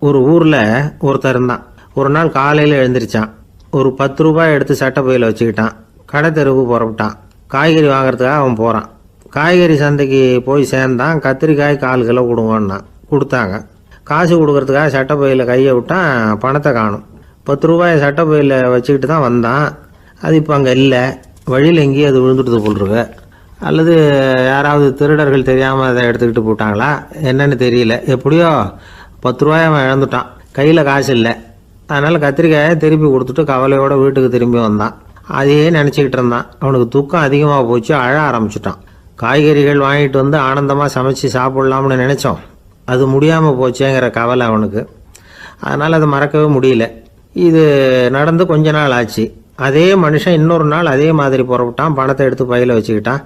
ஒரு ஊரில் ஒருத்தர் இருந்தான். ஒரு நாள் காலையில் எழுந்திரிச்சான். ஒரு 10 ரூபாய் எடுத்து சட்டை பையில் வச்சுக்கிட்டான். கடை தெருவுக்கு புறப்பட்டான். காய்கறி வாங்குறதுக்காக அவன் போகிறான். காய்கறி சந்தைக்கு போய் சேர்ந்தான். கத்திரிக்காய் 1/4 கிலோ கொடுங்கன்னான். கொடுத்தாங்க. காசு கொடுக்கறதுக்காக சட்டை பையில் கையை விட்டான். பணத்தை காணும். 10 ரூபாயை சட்டை பையில் வச்சுக்கிட்டு தான் வந்தான். அது இப்போ அங்கே இல்லை. வழியில் எங்கேயும் அது விழுந்துட்டு போட்டுருக்கு. அல்லது யாராவது திருடர்கள் தெரியாமல் அதை எடுத்துக்கிட்டு போட்டாங்களா என்னன்னு தெரியல. எப்படியோ 10 ரூபாயை அவன் இழந்துட்டான். கையில் காசு இல்லை. அதனால் கத்திரிக்காயை திருப்பி கொடுத்துட்டு கவலையோடு வீட்டுக்கு திரும்பி வந்தான். அதையே நினச்சிக்கிட்டு இருந்தான். அவனுக்கு துக்கம் அதிகமாக போச்சு. அழ ஆரம்பிச்சிட்டான். காய்கறிகள் வாங்கிட்டு வந்து ஆனந்தமாக சமைச்சு சாப்பிட்லாம்னு நினச்சோம். அது முடியாமல் போச்சேங்கிற கவலை அவனுக்கு. அதனால் அதை மறக்கவே முடியல. இது நடந்து கொஞ்ச நாள் ஆச்சு. அதே மனுஷன் இன்னொரு நாள் அதே மாதிரி புறப்பட்டான். பணத்தை எடுத்து பையில் வச்சுக்கிட்டான்.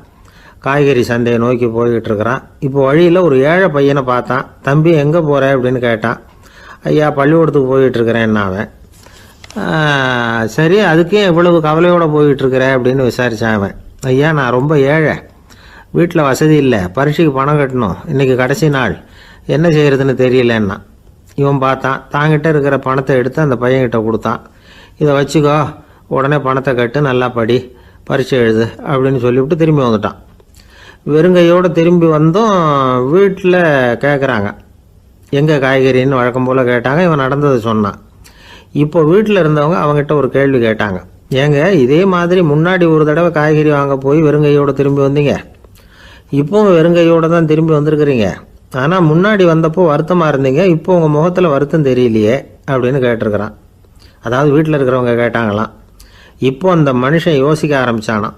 காய்கறி சந்தையை நோக்கி போய்கிட்டு இருக்கிறான். இப்போ வழியில் ஒரு ஏழை பையனை பார்த்தான். தம்பி எங்கே போகிற அப்படின்னு கேட்டான். ஐயா பள்ளிக்கூடத்துக்கு போய்கிட்டுருக்கிறேன் அவன். சரி, அதுக்கே இவ்வளவு கவலையோடு போய்கிட்டுருக்கிற அப்படின்னு விசாரித்தான் அவன். ஐயா நான் ரொம்ப ஏழை, வீட்டில் வசதி இல்லை, பரீட்சைக்கு பணம் கட்டணும், இன்றைக்கி கடைசி நாள், என்ன செய்கிறதுன்னு தெரியலன்னா. இவன் பார்த்தான். தாங்கிட்ட இருக்கிற பணத்தை எடுத்து அந்த பையன்கிட்ட கொடுத்தான். இதை வச்சுக்கோ, உடனே பணத்தை கட்டு, நல்லா படி, பரீட்சை எழுது அப்படின்னு சொல்லிவிட்டு திரும்பி வந்துட்டான். வெறுங்கையோடு திரும்பி வந்தோம். வீட்டில் கேட்குறாங்க எங்கே காய்கறின்னு வழக்கம் போல் கேட்டாங்க. இவன் நடந்ததை சொன்னான். இப்போ வீட்டில் இருந்தவங்க அவங்ககிட்ட ஒரு கேள்வி கேட்டாங்க. ஏங்க இதே மாதிரி முன்னாடி ஒரு தடவை காய்கறி வாங்க போய் வெறுங்கையோடு திரும்பி வந்தீங்க, இப்போவும் வெறுங்கையோடு தான் திரும்பி வந்திருக்கிறீங்க. ஆனால் முன்னாடி வந்தப்போ வருத்தமாக இருந்தீங்க, இப்போ உங்கள் முகத்தில் வருத்தம் தெரியலையே அப்படின்னு கேட்டிருக்கிறான். அதாவது வீட்டில் இருக்கிறவங்க கேட்டாங்களாம். இப்போ அந்த மனுஷன் யோசிக்க ஆரம்பித்தானான்.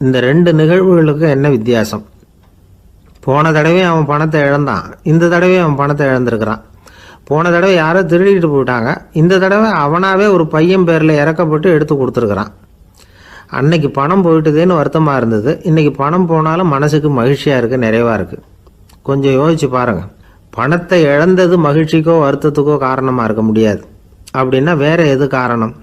இந்த 2 நிகழ்வுகளுக்கு என்ன வித்தியாசம்? போன தடவை அவன் பணத்தை இழந்தான், இந்த தடவை அவன் பணத்தை இழந்திருக்கிறான். போன தடவை யாரோ திருடிட்டு போயிட்டாங்க, இந்த தடவை அவனாவே ஒரு பையன் பேரில் இறக்கப்பட்டு எடுத்து கொடுத்துருக்குறான். அன்னைக்கு பணம் போயிட்டுதேன்னு வருத்தமாக இருந்தது, இன்றைக்கி பணம் போனாலும் மனசுக்கு மகிழ்ச்சியாக இருக்குது, நிறைவாக இருக்குது. கொஞ்சம் யோசிச்சு பாருங்கள். பணத்தை இழந்தது மகிழ்ச்சிக்கோ வருத்தத்துக்கோ காரணமாக இருக்க முடியாது. அப்படின்னா வேற எது காரணம்?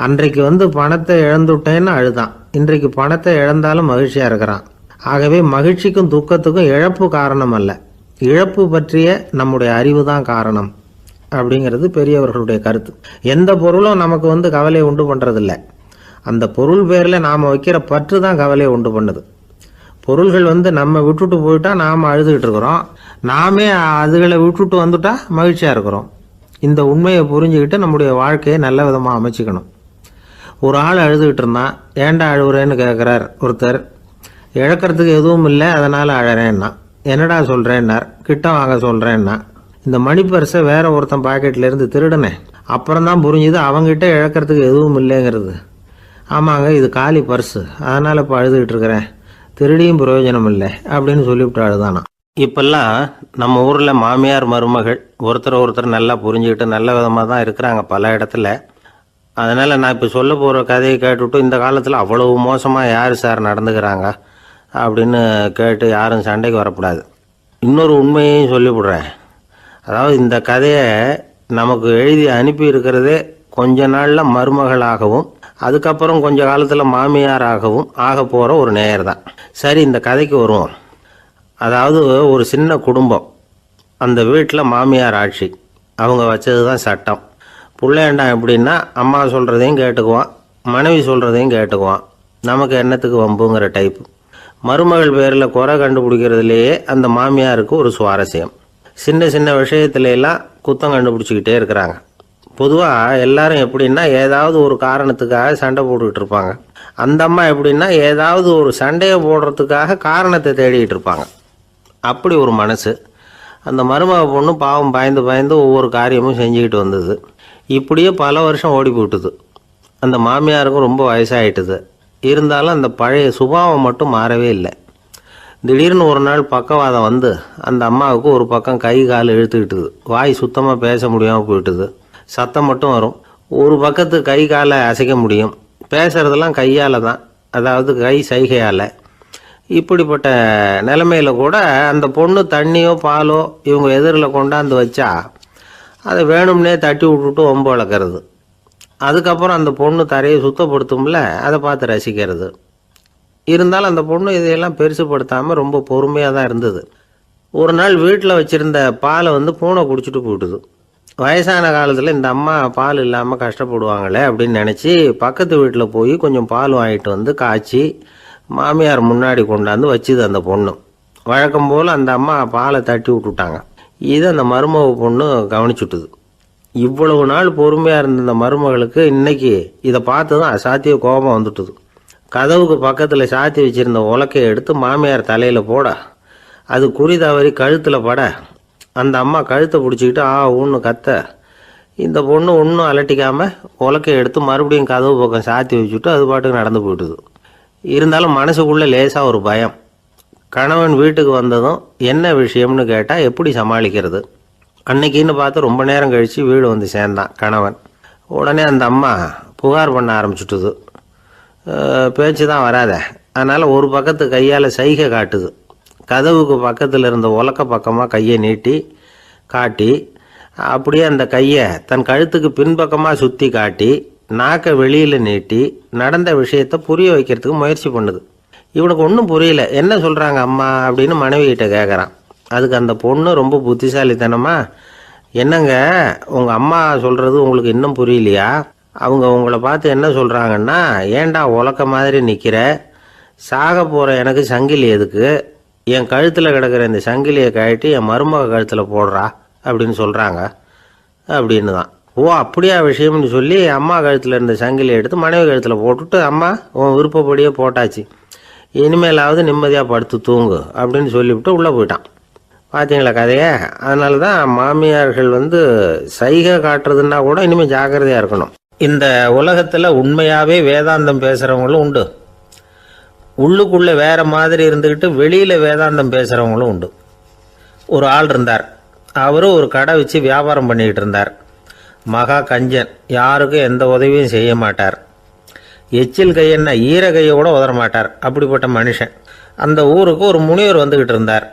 அன்றைக்கு பணத்தை இழந்துட்டேன்னு அழுதான், இன்றைக்கு பணத்தை இழந்தாலும் மகிழ்ச்சியாக இருக்கிறான். ஆகவே மகிழ்ச்சிக்கும் துக்கத்துக்கும் இழப்பு காரணம் அல்ல, இழப்பு பற்றிய நம்முடைய அறிவு தான் காரணம் அப்படிங்கிறது பெரியவர்களுடைய கருத்து. எந்த பொருளும் நமக்கு கவலையை உண்டு பண்ணுறதில்ல, அந்த பொருள் பேரில் நாம் வைக்கிற பற்று தான் கவலையை உண்டு பண்ணுது. பொருள்கள் நம்ம விட்டுட்டு போயிட்டா நாம் அழுதுகிட்டு இருக்கிறோம், நாமே அதுகளை விட்டுட்டு வந்துட்டா மகிழ்ச்சியாக இருக்கிறோம். இந்த உண்மையை புரிஞ்சுக்கிட்டு நம்முடைய வாழ்க்கையை நல்ல விதமாக அமைச்சிக்கணும். ஒரு ஆள் அழுதுகிட்டு இருந்தான். ஏன்டா அழுகுறேன்னு கேட்குறார் ஒருத்தர். இழக்கிறதுக்கு எதுவும் இல்லை, அதனால் அழறேன்னா. என்னடா சொல்கிறேன்னார். கிட்ட வாங்க சொல்கிறேன்னா. இந்த மணி பர்ஸை வேற ஒருத்தன் பாக்கெட்லேருந்து திருடினேன், அப்புறம் தான் புரிஞ்சுது அவங்ககிட்ட இழக்கிறதுக்கு எதுவும் இல்லைங்கிறது. ஆமாங்க இது காலி பர்ஸு, அதனால் இப்போ அழுதுகிட்டு இருக்கிறேன், திருடியும் பிரயோஜனம் இல்லை அப்படின்னு சொல்லிவிட்டு அழுதானா. இப்பெல்லாம் நம்ம ஊரில் மாமியார் மருமகள் ஒருத்தர் நல்லா புரிஞ்சுக்கிட்டு நல்ல விதமாக தான் இருக்கிறாங்க பல இடத்துல. அதனால் நான் இப்போ சொல்ல போகிற கதையை கேட்டுவிட்டு இந்த காலத்தில் அவ்வளவு மோசமாக யார் சார் நடந்துக்கிறாங்க அப்படின்னு கேட்டு யாரும் சண்டைக்கு வரக்கூடாது. இன்னொரு உண்மையையும் சொல்லிவிடுறேன். அதாவது இந்த கதையை நமக்கு எழுதி அனுப்பி இருக்கிறதே கொஞ்ச நாளில் மருமகளாகவும் அதுக்கப்புறம் கொஞ்ச காலத்தில் மாமியாராகவும் ஆக போகிற ஒரு நேயர் தான். சரி, இந்த கதைக்கு வருவோம். அதாவது ஒரு சின்ன குடும்பம், அந்த வீட்டில் மாமியார் ஆட்சி, அவங்க வச்சது தான் சட்டம். பிள்ளையாண்டான் எப்படின்னா அம்மா சொல்கிறதையும் கேட்டுக்குவான், மனைவி சொல்கிறதையும் கேட்டுக்குவான், நமக்கு என்னத்துக்கு வம்புங்கிற டைப்பு. மருமகள் பேரில் குறை கண்டுபிடிக்கிறதுலேயே அந்த மாமியாருக்கு ஒரு சுவாரஸ்யம். சின்ன சின்ன விஷயத்துலாம் குத்தம் கண்டுபிடிச்சிக்கிட்டே இருக்கிறாங்க. பொதுவாக எல்லாரும் எப்படின்னா ஏதாவது ஒரு காரணத்துக்காக சண்டை போட்டுக்கிட்டு இருப்பாங்க. அந்த அம்மா எப்படின்னா ஏதாவது ஒரு சண்டையை போடுறதுக்காக காரணத்தை தேடிக்கிட்டு இருப்பாங்க. அப்படி ஒரு மனசு. அந்த மருமக பொண்ணு பாவம் பயந்து பயந்து ஒவ்வொரு காரியமும் செஞ்சுக்கிட்டு வந்தது. இப்படியே பல வருஷம் ஓடி போட்டுது. அந்த மாமியாருக்கும் ரொம்ப வயசாகிட்டுது. இருந்தாலும் அந்த பழைய சுபாவம் மட்டும் மாறவே இல்லை. திடீர்னு ஒரு நாள் பக்கவாதம் வந்து அந்த அம்மாவுக்கு ஒரு பக்கம் கை கால் இழுத்துக்கிட்டுது. வாய் சுத்தமாக பேச முடியாமல் போயிட்டுது. சத்தம் மட்டும் வரும். ஒரு பக்கத்து கை காலை அசைக்க முடியும், பேசுகிறதெல்லாம் கையால் தான், அதாவது கை சைகையால். இப்படிப்பட்ட நிலைமையில் கூட அந்த பொண்ணு தண்ணியோ பாலோ இவங்க எதிரில் கொண்டாந்து வச்சா அதை வேணும்னே தட்டி விட்டுட்டு ஒம்பு வளர்க்குறது. அதுக்கப்புறம் அந்த பொண்ணு தரையை சுத்தப்படுத்தும்ல, அதை பார்த்து ரசிக்கிறது. இருந்தாலும் அந்த பொண்ணு இதையெல்லாம் பெருசுப்படுத்தாமல் ரொம்ப பொறுமையாக தான் இருந்தது. ஒரு நாள் வீட்டில் வச்சுருந்த பாலை பூனை குடிச்சிட்டு போயிட்டுது. வயசான காலத்தில் இந்த அம்மா பால் இல்லாமல் கஷ்டப்படுவாங்களே அப்படின்னு நினச்சி பக்கத்து வீட்டில் போய் கொஞ்சம் பால் வாங்கிட்டு காய்ச்சி மாமியார் முன்னாடி கொண்டாந்து வச்சுது அந்த பொண்ணு. வழக்கம் போல் அந்த அம்மா பாலை தட்டி விட்டுட்டாங்க. இது அந்த மருமக பொண்ணு கவனிச்சுட்டுது. இவ்வளவு நாள் பொறுமையாக இருந்த இந்த மருமகளுக்கு இன்னைக்கு இதை பார்த்து தான் அசாத்திய கோபம் வந்துட்டுது. கதவுக்கு பக்கத்தில் சாத்தி வச்சுருந்த உலக்கையை எடுத்து மாமியார் தலையில் போட அது குறி தவறி கழுத்தில் பட அந்த அம்மா கழுத்தை பிடிச்சிக்கிட்டு ஊன்னு கத்த இந்த பொண்ணு ஒன்றும் அலட்டிக்காமல் உலக்கையை எடுத்து மறுபடியும் கதவு பக்கம் சாத்தி வச்சுட்டு அது பாட்டுக்கு நடந்து போயிட்டுது. இருந்தாலும் மனசுக்குள்ளே லேசாக ஒரு பயம். கணவன் வீட்டுக்கு வந்ததும் என்ன விஷயம்னு கேட்டால் எப்படி சமாளிக்கிறது. அன்னைக்குன்னு பார்த்து ரொம்ப நேரம் கழித்து வீடு சேர்ந்தான் கணவன். உடனே அந்த அம்மா புகார் பண்ண ஆரம்பிச்சுட்டுது. பேச்சு தான் வராத, அதனால் ஒரு பக்கத்து கையால் சைகை காட்டுது. கதவுக்கு பக்கத்தில் இருந்த உலக்க பக்கமாக கையை நீட்டி காட்டி அப்படியே அந்த கையை தன் கழுத்துக்கு பின்பக்கமாக சுற்றி காட்டி நாக்கை வெளியில் நீட்டி நடந்த விஷயத்தை புரிய வைக்கிறதுக்கு முயற்சி பண்ணுது. இவனுக்கு ஒன்றும் புரியல, என்ன சொல்கிறாங்க அம்மா அப்படின்னு மனைவிகிட்ட கேட்குறான். அதுக்கு அந்த பொண்ணு ரொம்ப புத்திசாலித்தனமா, என்னங்க உங்கள் அம்மா சொல்கிறது உங்களுக்கு இன்னும் புரியலையா? அவங்க உங்களை பார்த்து என்ன சொல்கிறாங்கன்னா, ஏண்டா உலக்க மாதிரி நிற்கிற, சாக போகிற எனக்கு சங்கிலி எதுக்கு, என் கழுத்தில் கிடக்கிற இந்த சங்கிலியை கழட்டி என் மருமக கழுத்தில் போடுறா அப்படின்னு சொல்கிறாங்க அப்படின்னு தான். ஓ அப்படியா விஷயம்னு சொல்லி அம்மா கழுத்தில் இருந்த சங்கிலியை எடுத்து மனைவி கழுத்தில் போட்டுட்டு, அம்மா உன் விருப்பப்படியே போட்டாச்சு, இனிமேலாவது நிம்மதியாக படுத்து தூங்கு அப்படின்னு சொல்லிவிட்டு உள்ளே போயிட்டான். பார்த்தீங்களா கதையை? அதனால தான் மாமியார்கள் சைகை காட்டுறதுன்னா கூட இனிமேல் ஜாக்கிரதையாக இருக்கணும். இந்த உலகத்தில் உண்மையாகவே வேதாந்தம் பேசுகிறவங்களும் உண்டு, உள்ளுக்குள்ளே வேற மாதிரி இருந்துக்கிட்டு வெளியில் வேதாந்தம் பேசுகிறவங்களும் உண்டு. ஒரு ஆள் இருந்தார். அவரும் ஒரு கடை வச்சு வியாபாரம் பண்ணிக்கிட்டு இருந்தார். மகா கஞ்சன், யாருக்கும் எந்த உதவியும் செய்ய மாட்டார். எச்சில் கையென்ன ஈர கையை கூட உதற மாட்டார். அப்படிப்பட்ட மனுஷன். அந்த ஊருக்கு ஒரு முனிவர் வந்துக்கிட்டு இருந்தார்.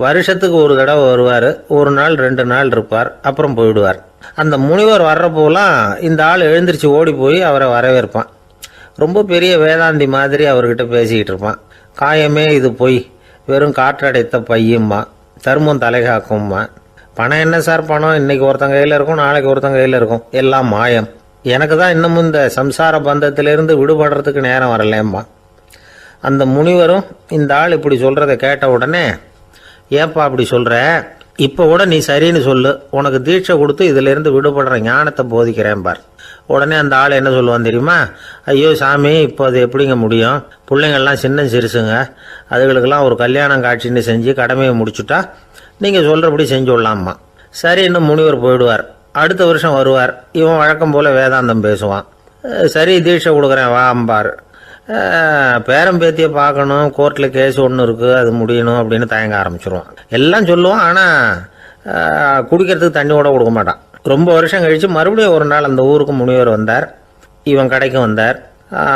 வருஷத்துக்கு ஒரு தடவை வருவார். ஒரு நாள் 2 நாள் இருப்பார், அப்புறம் போயிடுவார். அந்த முனிவர் வர்றப்போலாம் இந்த ஆள் எழுந்திரிச்சு ஓடி போய் அவரை வரவேற்பான். ரொம்ப பெரிய வேதாந்தி மாதிரி அவர்கிட்ட பேசிக்கிட்டு இருப்பான். காயமே இது பொய், வெறும் காற்றடைத்த பையும்மா, தர்மம் தலைகாக்கும்மா. பணம் என்ன சார் பணம், இன்னைக்கு ஒருத்தன் கையில் இருக்கும், நாளைக்கு ஒருத்தன் கையில் இருக்கும், எல்லாம் மாயம். எனக்கு தான் இன்னமும் இந்த சம்சார பந்தத்திலிருந்து விடுபடுறதுக்கு நேரம் வரலேம்மா. அந்த முனிவரும் இந்த ஆள் இப்படி சொல்கிறத கேட்ட உடனே, ஏப்பா அப்படி சொல்கிற, இப்போ கூட நீ சரின்னு சொல்லு, உனக்கு தீட்சை கொடுத்து இதிலிருந்து விடுபடுற ஞானத்தை போதிக்கிறேன் பார். உடனே அந்த ஆள் என்ன சொல்லுவான் தெரியுமா? ஐயோ சாமி, இப்போ அது எப்படிங்க முடியும், பிள்ளைங்கள்லாம் சின்ன சிறுசுங்க, அதுகளுக்கெல்லாம் ஒரு கல்யாணம் காட்சின்னு செஞ்சு கடமையை முடிச்சுட்டா நீங்கள் சொல்கிறபடி செஞ்சு விடலாம்மா. சரி, இன்னும் முனிவர் போயிடுவார். அடுத்த வருஷம் வருவார். இவன் வழக்கம் போல் வேதாந்தம் பேசுவான். சரி தீட்சை கொடுக்குறேன் வா அம்பார். பேரம்பேத்தியை பார்க்கணும், கோர்ட்டில் கேஸ் ஒன்று இருக்குது, அது முடியணும் அப்படின்னு தயங்க ஆரம்பிச்சிருவான். எல்லாம் சொல்லுவான், ஆனால் குடிக்கிறதுக்கு தண்ணி கூட கொடுக்க மாட்டான். ரொம்ப வருஷம் கழித்து மறுபடியும் ஒரு நாள் அந்த ஊருக்கு முனிவர் வந்தார். இவன் கடைக்கும் வந்தார்.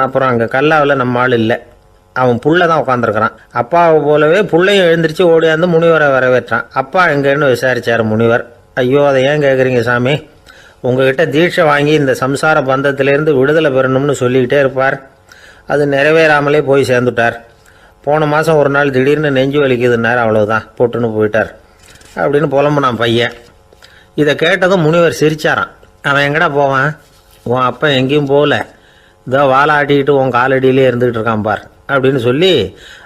அப்புறம் அங்கே கல்லாவில் நம்ம ஆள் இல்லை, அவன் புள்ள தான் உட்காந்துருக்கிறான். அப்பாவை போலவே புள்ளையும் எழுந்திரிச்சு ஓடியாந்து முனிவரை வரவேற்றான். அப்பா எங்கன்னு விசாரிச்சார் முனிவர். ஐயோ அதை ஏன் கேட்குறீங்க சாமி, உங்ககிட்ட தீட்சை வாங்கி இந்த சம்சார பந்தத்திலேருந்து விடுதலை பெறணும்னு சொல்லிக்கிட்டே இருப்பார், அது நிறைவேறாமலே போய் சேர்ந்துட்டார். போன மாதம் ஒரு நாள் திடீர்னு நெஞ்சு வலிக்குதுன்னார், அவ்வளவுதான் போட்டுன்னு போயிட்டார் அப்படின்னு புலம்புனான் பையன். இதை கேட்டதும் முனிவர் சிரிச்சாரான். அவன் எங்கடா போவான், உன் அப்பா எங்கேயும் போகல, இதோ வாழை ஆட்டிக்கிட்டு உன் காலடியிலே இருந்துக்கிட்டு இருக்கான் பார் அப்படின்னு சொல்லி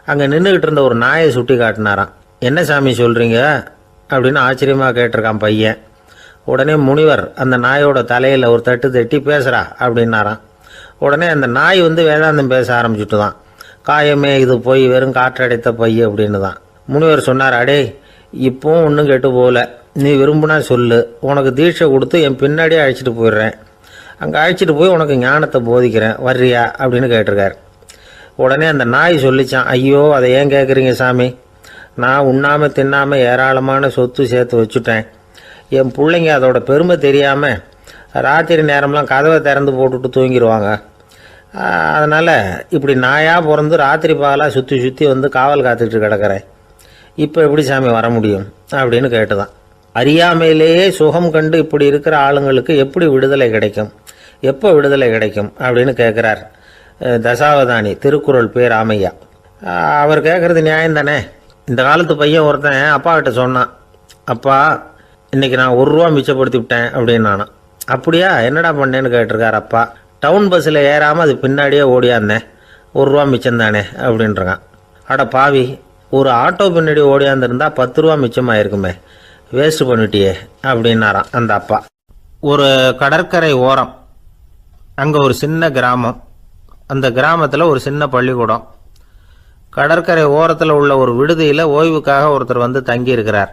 அங்கே நின்றுக்கிட்டு இருந்த ஒரு நாயை சுட்டி காட்டினாரான். என்ன சாமி சொல்கிறீங்க அப்படின்னு ஆச்சரியமாக கேட்டிருக்கான் பையன். உடனே முனிவர் அந்த நாயோட தலையில் ஒரு தட்டு தட்டி பேசுகிறா அப்படின்னாரான். உடனே அந்த நாய் வேதாந்தம் பேச ஆரம்பிச்சுட்டு தான். காயமே இது போய் வெறும் காற்றடைத்த பை அப்படின்னு தான். முனிவர் சொன்னார், அடே இப்போவும் ஒன்றும் கெட்டு போகல, நீ விரும்புனா சொல்லு, உனக்கு தீட்சை கொடுத்து என் பின்னாடியே அழைச்சிட்டு போயிடுறேன், அங்கே அழைச்சிட்டு போய் உனக்கு ஞானத்தை போதிக்கிறேன், வர்றியா அப்படின்னு கேட்டிருக்கார். உடனே அந்த நாய் சொல்லிச்சான், ஐயோ அதை ஏன் கேட்குறீங்க சாமி, நான் உண்ணாமல் தின்னாமல் ஏராளமான சொத்து சேர்த்து வச்சுட்டேன், என் பிள்ளைங்க அதோட பெருமை தெரியாமல் ராத்திரி நேரம்லாம் கதவை திறந்து போட்டுட்டு தூங்கிடுவாங்க, அதனால் இப்படி நாயாக பிறந்து ராத்திரி பகலாக சுற்றி சுற்றி காவல் காத்துக்கிட்டு கிடக்கிறேன், இப்போ எப்படி சாமி வர முடியும் அப்படின்னு கேட்டுதான். அறியாமையிலேயே சுகம் கண்டு இப்படி இருக்கிற ஆளுங்களுக்கு எப்படி விடுதலை கிடைக்கும், எப்போ விடுதலை கிடைக்கும் அப்படின்னு கேட்குறார் தசாவதானி, திருக்குறள் பேர் ராமையா. அவர் கேட்குறது நியாயம் தானே, இந்த காலத்து பையன் ஒருத்தன் அப்பா கிட்ட சொன்னான், அப்பா இன்னைக்கு நான் ₹1 மிச்சப்படுத்தி விட்டேன் அப்படின்னு. நானும் அப்படியா, என்னடா பண்ணேன்னு கேட்டிருக்காரு அப்பா. டவுன் பஸ்ஸில் ஏறாமல் அது பின்னாடியே ஓடியாந்தேன், ₹1 மிச்சம் தானே அப்படின்றான். அட பாவி, ஒரு ஆட்டோ பின்னாடி ஓடியாந்துருந்தா ₹10 மிச்சமாயிருக்குமே, வேஸ்ட் பண்ணிட்டியே அப்படின்னாராம் அந்த அப்பா. ஒரு கடற்கரை ஓரம், அங்கே ஒரு சின்ன கிராமம். அந்த கிராமத்தில் ஒரு சின்ன பள்ளிக்கூடம். கடற்கரை ஓரத்தில் உள்ள ஒரு விடுதியில் ஓய்வுக்காக ஒருத்தர் வந்து தங்கியிருக்கிறார்.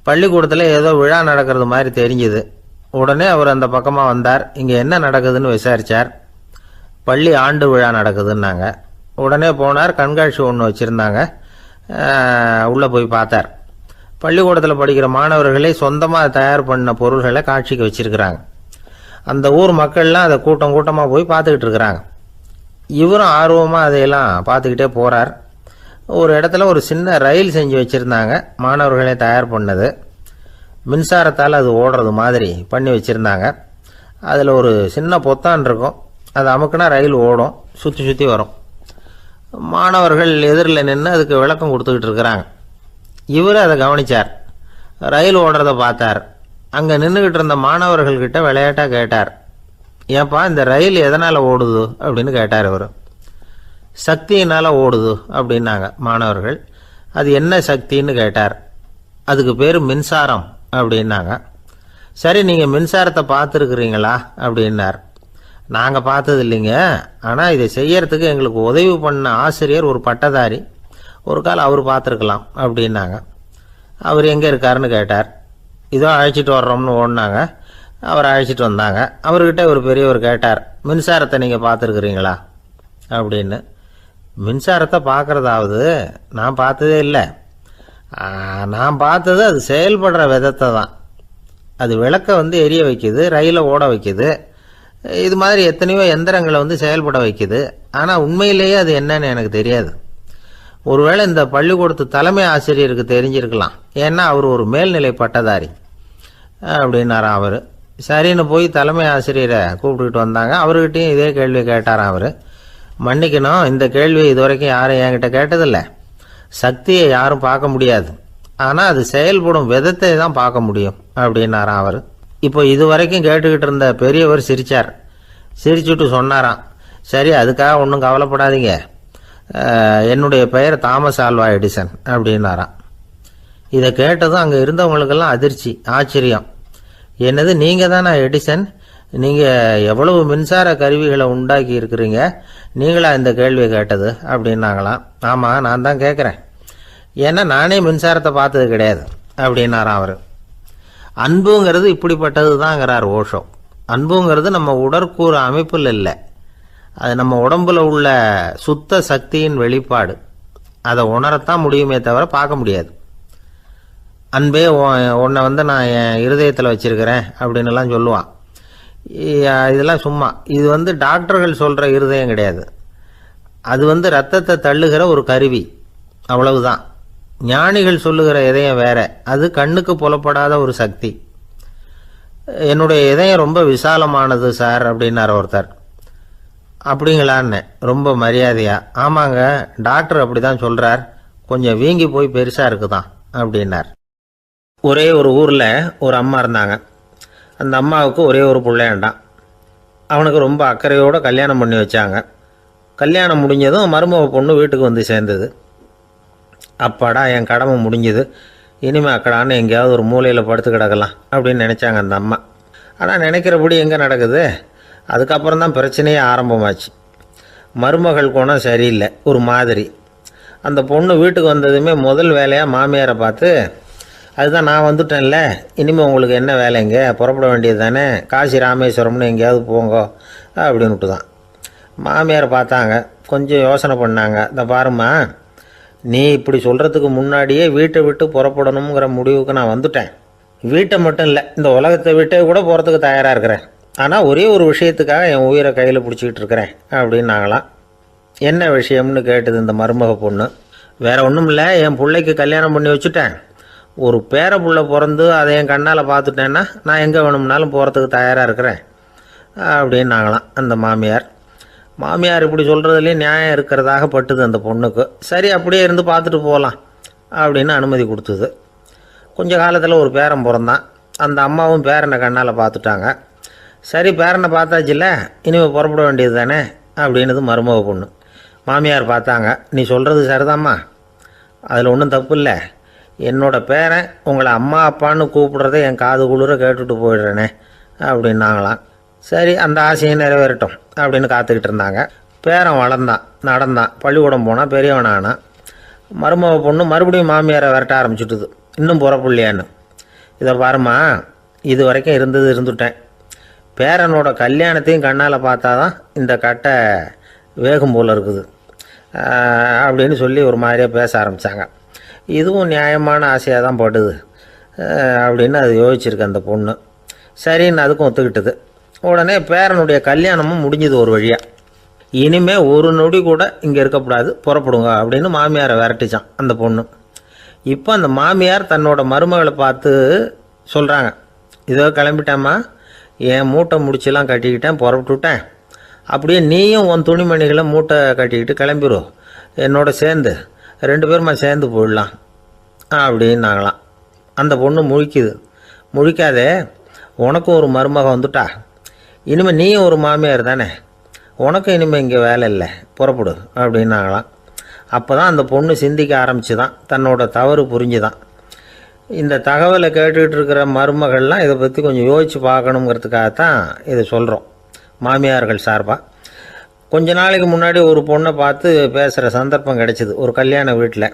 பள்ளிக்கூடத்தில் ஏதோ விழா நடக்கிறது மாதிரி தெரிஞ்சுது. உடனே அவர் அந்த பக்கமாக வந்தார். இங்கே என்ன நடக்குதுன்னு விசாரித்தார். பள்ளி ஆண்டு விழா நடக்குதுன்னாங்க. உடனே போனார். கண்காட்சி ஒன்று வச்சுருந்தாங்க. உள்ளே போய் பார்த்தார். பள்ளிக்கூடத்தில் படிக்கிற மாணவர்களே சொந்தமாக தயார் பண்ண பொருள்களை காட்சிக்கு வச்சுருக்கிறாங்க. அந்த ஊர் மக்கள்லாம் அதை கூட்டம் கூட்டமாக போய் பார்த்துக்கிட்டு இருக்கிறாங்க. இவரும் ஆர்வமாக அதையெல்லாம் பார்த்துக்கிட்டே போகிறார். ஒரு இடத்துல ஒரு சின்ன ரயில் செஞ்சு வச்சுருந்தாங்க, மாணவர்களே தயார் பண்ணது. மின்சாரத்தால் அது ஓடுறது மாதிரி பண்ணி வச்சுருந்தாங்க. அதில் ஒரு சின்ன பொத்தான் இருக்கும், அது அமுக்குனா ரயில் ஓடும், சுற்றி சுற்றி வரும். மாணவர்கள் எதிரில் நின்று அதுக்கு விளக்கம் கொடுத்துக்கிட்டு இருக்கிறாங்க. இவர் அதை கவனித்தார். ரயில் ஓடுறத பார்த்தார். அங்கே நின்றுக்கிட்டு இருந்த மாணவர்கள்கிட்ட விளையாட்டாக கேட்டார், ஏன்பா இந்த ரயில் எதனால் ஓடுது அப்படின்னு கேட்டார். இவர் சக்தியினால் ஓடுது அப்படின்னாங்க மாணவர்கள். அது என்ன சக்தின்னு கேட்டார். அதுக்கு பேர் மின்சாரம் அப்படின்னாங்க. சரி, நீங்கள் மின்சாரத்தை பார்த்துருக்குறீங்களா அப்படின்னார். நாங்கள் பார்த்தது இல்லைங்க, ஆனால் இதை செய்யறதுக்கு எங்களுக்கு உதவி பண்ண ஆசிரியர் ஒரு பட்டதாரி, ஒரு கால் அவர் பார்த்துருக்கலாம் அப்படின்னாங்க. அவர் எங்கே இருக்காருன்னு கேட்டார். இதோ அழைச்சிட்டு வர்றோம்னு ஓடினாங்க. அவரை அழைச்சிட்டு வந்தாங்க. அவர்கிட்ட ஒரு பெரியவர் கேட்டார், மின்சாரத்தை நீங்கள் பார்த்துருக்குறீங்களா அப்படின்னு. மின்சாரத்தை பார்க்குறதாவது நான் பார்த்ததே இல்லை. நான் பார்த்தது அது செயல்படுற விதத்தை தான். அது விளக்கை வந்து எரிய வைக்குது, ரயிலை ஓட வைக்குது, இது மாதிரி எத்தனையோ எந்திரங்களை வந்து செயல்பட வைக்குது. ஆனால் உண்மையிலேயே அது என்னன்னு எனக்கு தெரியாது. ஒருவேளை இந்த பள்ளிக்கூடத்து தலைமை ஆசிரியருக்கு தெரிஞ்சிருக்கலாம், ஏன்னா அவர் ஒரு மேல்நிலை பட்டதாரி அப்படின்னாராம் அவர். சரின்னு போய் தலைமை ஆசிரியரை கூப்பிட்டுக்கிட்டு வந்தாங்க. அவர்கிட்டையும் இதே கேள்வியை கேட்டாராம் அவர். மன்னிக்கணும், இந்த கேள்வியை இதுவரைக்கும் யாரும் என்கிட்ட கேட்டதில்லை. சக்தியை யாரும் பார்க்க முடியாது, ஆனால் அது செயல்படும் விதத்தை தான் பார்க்க முடியும் அப்படின்னாராம் அவர். இப்போ இதுவரைக்கும் கேட்டுக்கிட்டு இருந்த பெரியவர் சிரித்தார். சிரிச்சுட்டு சொன்னாராம், சரி அதுக்காக ஒன்றும் கவலைப்படாதீங்க, என்னுடைய பெயர் தாமஸ் ஆல்வா எடிசன் அப்படின்னாராம். இதை கேட்டதும் அங்கே இருந்தவங்களுக்கெல்லாம் அதிர்ச்சி, ஆச்சரியம். என்னது, நீங்கள் தானே எடிசன்? நீங்கள் எவ்வளவு மின்சார கருவிகளை உண்டாக்கி இருக்கிறீங்க, நீங்களா இந்த கேள்வியை கேட்டது அப்படின்னாங்களாம். ஆமாம், நான் தான் கேட்குறேன், ஏன்னா நானே மின்சாரத்தை பார்த்தது கிடையாது அப்படின்னாராம் அவர். அன்புங்கிறது இப்படிப்பட்டது தாங்கிறார் ஓஷோ. அன்புங்கிறது நம்ம உடற்கூறு அமைப்பில் இல்லை, அது நம்ம உடம்புல உள்ள சுத்த சக்தியின் வெளிப்பாடு. அதை உணரத்தான் முடியுமே தவிர பார்க்க முடியாது. அன்பே உன்னை வந்து நான் என் இருதயத்தில் வச்சிருக்கிறேன் அப்படின்னுலாம் சொல்லுவான். இதெல்லாம் சும்மா. இது வந்து டாக்டர்கள் சொல்கிற இருதயம் கிடையாது, அது வந்து ரத்தத்தை தள்ளுகிற ஒரு கருவி, அவ்வளவுதான். ஞானிகள் சொல்லுகிற இதயம் வேற, அது கண்ணுக்கு புலப்படாத ஒரு சக்தி. என்னுடைய இதயம் ரொம்ப விசாலமானது சார் அப்படின்னார் ஒருத்தர். அப்படிங்களான்னு ரொம்ப மரியாதையா, ஆமாங்க டாக்டர் அப்படி தான் சொல்கிறார், கொஞ்சம் வீங்கி போய் பெருசாக இருக்குதான் அப்படின்னார். ஒரே ஒரு ஊரில் ஒரு அம்மா இருந்தாங்க. அந்த அம்மாவுக்கு ஒரே ஒரு பிள்ளையாண்டான். அவனுக்கு ரொம்ப அக்கறையோடு கல்யாணம் பண்ணி வச்சாங்க. கல்யாணம் முடிஞ்சதும் மருமக பொண்ணு வீட்டுக்கு வந்து சேர்ந்தது. அப்பாடா என் கடமை முடிஞ்சுது, இனிமேல் அக்கடான்னு எங்கேயாவது ஒரு மூலையில் படுத்து கிடக்கலாம் அப்படின்னு நினச்சாங்க அந்த அம்மா. ஆனால் நினைக்கிறபடி எங்கே நடக்குது? அதுக்கப்புறம் தான் பிரச்சனையே ஆரம்பமாச்சு. மருமகள் குணம் சரியில்லை, ஒரு மாதிரி. அந்த பொண்ணு வீட்டுக்கு வந்ததுமே முதல் வேலையாக மாமியாரை பார்த்து, அதுதான் நான் வந்துட்டேன்ல, இனிமேல் உங்களுக்கு என்ன வேலைங்க, புறப்பட வேண்டியது தானே, காசி ராமேஸ்வரம்னு எங்கேயாவது போங்க அப்படின்னுட்டு தான். மாமியார் பார்த்தாங்க, கொஞ்சம் யோசனை பண்ணாங்க. இந்த பாருமா, நீ இப்படி சொல்கிறதுக்கு முன்னாடியே வீட்டை விட்டு புறப்படணுங்கிற முடிவுக்கு நான் வந்துட்டேன். வீட்டை மட்டும் இல்லை, இந்த உலகத்தை விட்டே கூட போகிறதுக்கு தயாராக இருக்கிறேன். ஆனால் ஒரே ஒரு விஷயத்துக்காக என் உயிரை கையில் பிடிச்சிக்கிட்டு இருக்கிறேன் அப்படின்னாங்களாம். என்ன விஷயம்னு கேட்டது இந்த மருமக பொண்ணு. வேற ஒன்றும் இல்லை, என் பிள்ளைக்கு கல்யாணம் பண்ணி வச்சுட்டேன், ஒரு பேர புள்ள பிறந்து அதை என் கண்ணால் பார்த்துட்டேன்னா நான் எங்கே வேணும்னாலும் போகிறதுக்கு தயாராக இருக்கிறேன் அப்படின்னாங்களாம் அந்த மாமியார். மாமியார் இப்படி சொல்கிறதுலேயே நியாயம் இருக்கிறதாக பட்டுது அந்த பொண்ணுக்கு. சரி அப்படியே இருந்து பார்த்துட்டு போகலாம் அப்படின்னு அனுமதி கொடுத்தது. கொஞ்ச காலத்தில் ஒரு பேரன் பிறந்தான். அந்த அம்மாவும் பேரனை கண்ணால் பார்த்துட்டாங்க. சரி பேரனை பார்த்தாச்சுல்ல, இனிமேல் புறப்பட வேண்டியது தானே அப்படின்னது மருமக பொண்ணு. மாமியார் பார்த்தாங்க. நீ சொல்கிறது சரிதாம்மா, அதில் ஒன்றும் தப்பு இல்லை. என்னோடய பேரன் உங்களை அம்மா அப்பான்னு கூப்பிடுறத என் காது குளிர கேட்டுட்டு போயிடுறேனே அப்படின்னாங்களாம். சரி அந்த ஆசையை நிறைவேறட்டும் அப்படின்னு காத்துக்கிட்டு இருந்தாங்க. பேரன் வளர்ந்தான், நடந்தான், பள்ளிக்கூடம் போனால் பெரியவனானான். மருமக பொண்ணு மறுபடியும் மாமியாரை விரட்ட ஆரம்பிச்சுட்டுது, இன்னும் புறப்புள்ளையான்னு. இதை பாருமா, இது வரைக்கும் இருந்துட்டேன். பேரனோட கல்யாணத்தையும் கண்ணால் பார்த்தா தான் இந்த கட்டை வேகும் போல் இருக்குது அப்படின்னு சொல்லி ஒரு மாதிரியாக பேச ஆரம்பித்தாங்க. இதுவும் நியாயமான ஆசையாக தான் படுது அப்படின்னு அது யோசிச்சிருக்கு அந்த பொண்ணு. சரின்னு அதுக்கும் ஒத்துக்கிட்டது. உடனே பேரனுடைய கல்யாணமும் முடிஞ்சது ஒரு வழியாக. இனிமேல் ஒரு நொடி கூட இங்கே இருக்கக்கூடாது, புறப்படுங்க அப்படின்னு மாமியாரை விரட்டிச்சான் அந்த பொண்ணு. இப்போ அந்த மாமியார் தன்னோட மருமகளை பார்த்து சொல்கிறாங்க, இதோ கிளம்பிட்டேம்மா, என் மூட்டை முடிச்செல்லாம் கட்டிக்கிட்டேன், புறப்பட்டுவிட்டேன். அப்படியே நீயும் உன் துணிமணிகளை மூட்டை கட்டிக்கிட்டு கிளம்பிடும், என்னோட சேர்ந்து 2 பேருமா சேர்ந்து போயிடலாம் அப்படின்னாங்களாம். அந்த பொண்ணு முழிக்குது. முழிக்காதே, உனக்கும் ஒரு மருமக வந்துட்டா, இனிமேல் நீயும் ஒரு மாமியார் தானே, உனக்கும் இனிமேல் இங்கே வேலை இல்லை, புறப்படு அப்படின்னாங்களாம். அப்போ தான் அந்த பொண்ணு சிந்திக்க ஆரம்பிச்சு தான், தன்னோட தவறு புரிஞ்சுதான். இந்த தகவலை கேட்டுக்கிட்டு இருக்கிற மருமகள்லாம் இதை பற்றி கொஞ்சம் யோசித்து பார்க்கணுங்கிறதுக்காகத்தான் இதை சொல்கிறோம் மாமியார்கள் சார்பாக. கொஞ்ச நாளைக்கு முன்னாடி ஒரு பொண்ணை பார்த்து பேசுகிற சந்தர்ப்பம் கிடைச்சிது ஒரு கல்யாண வீட்டில்.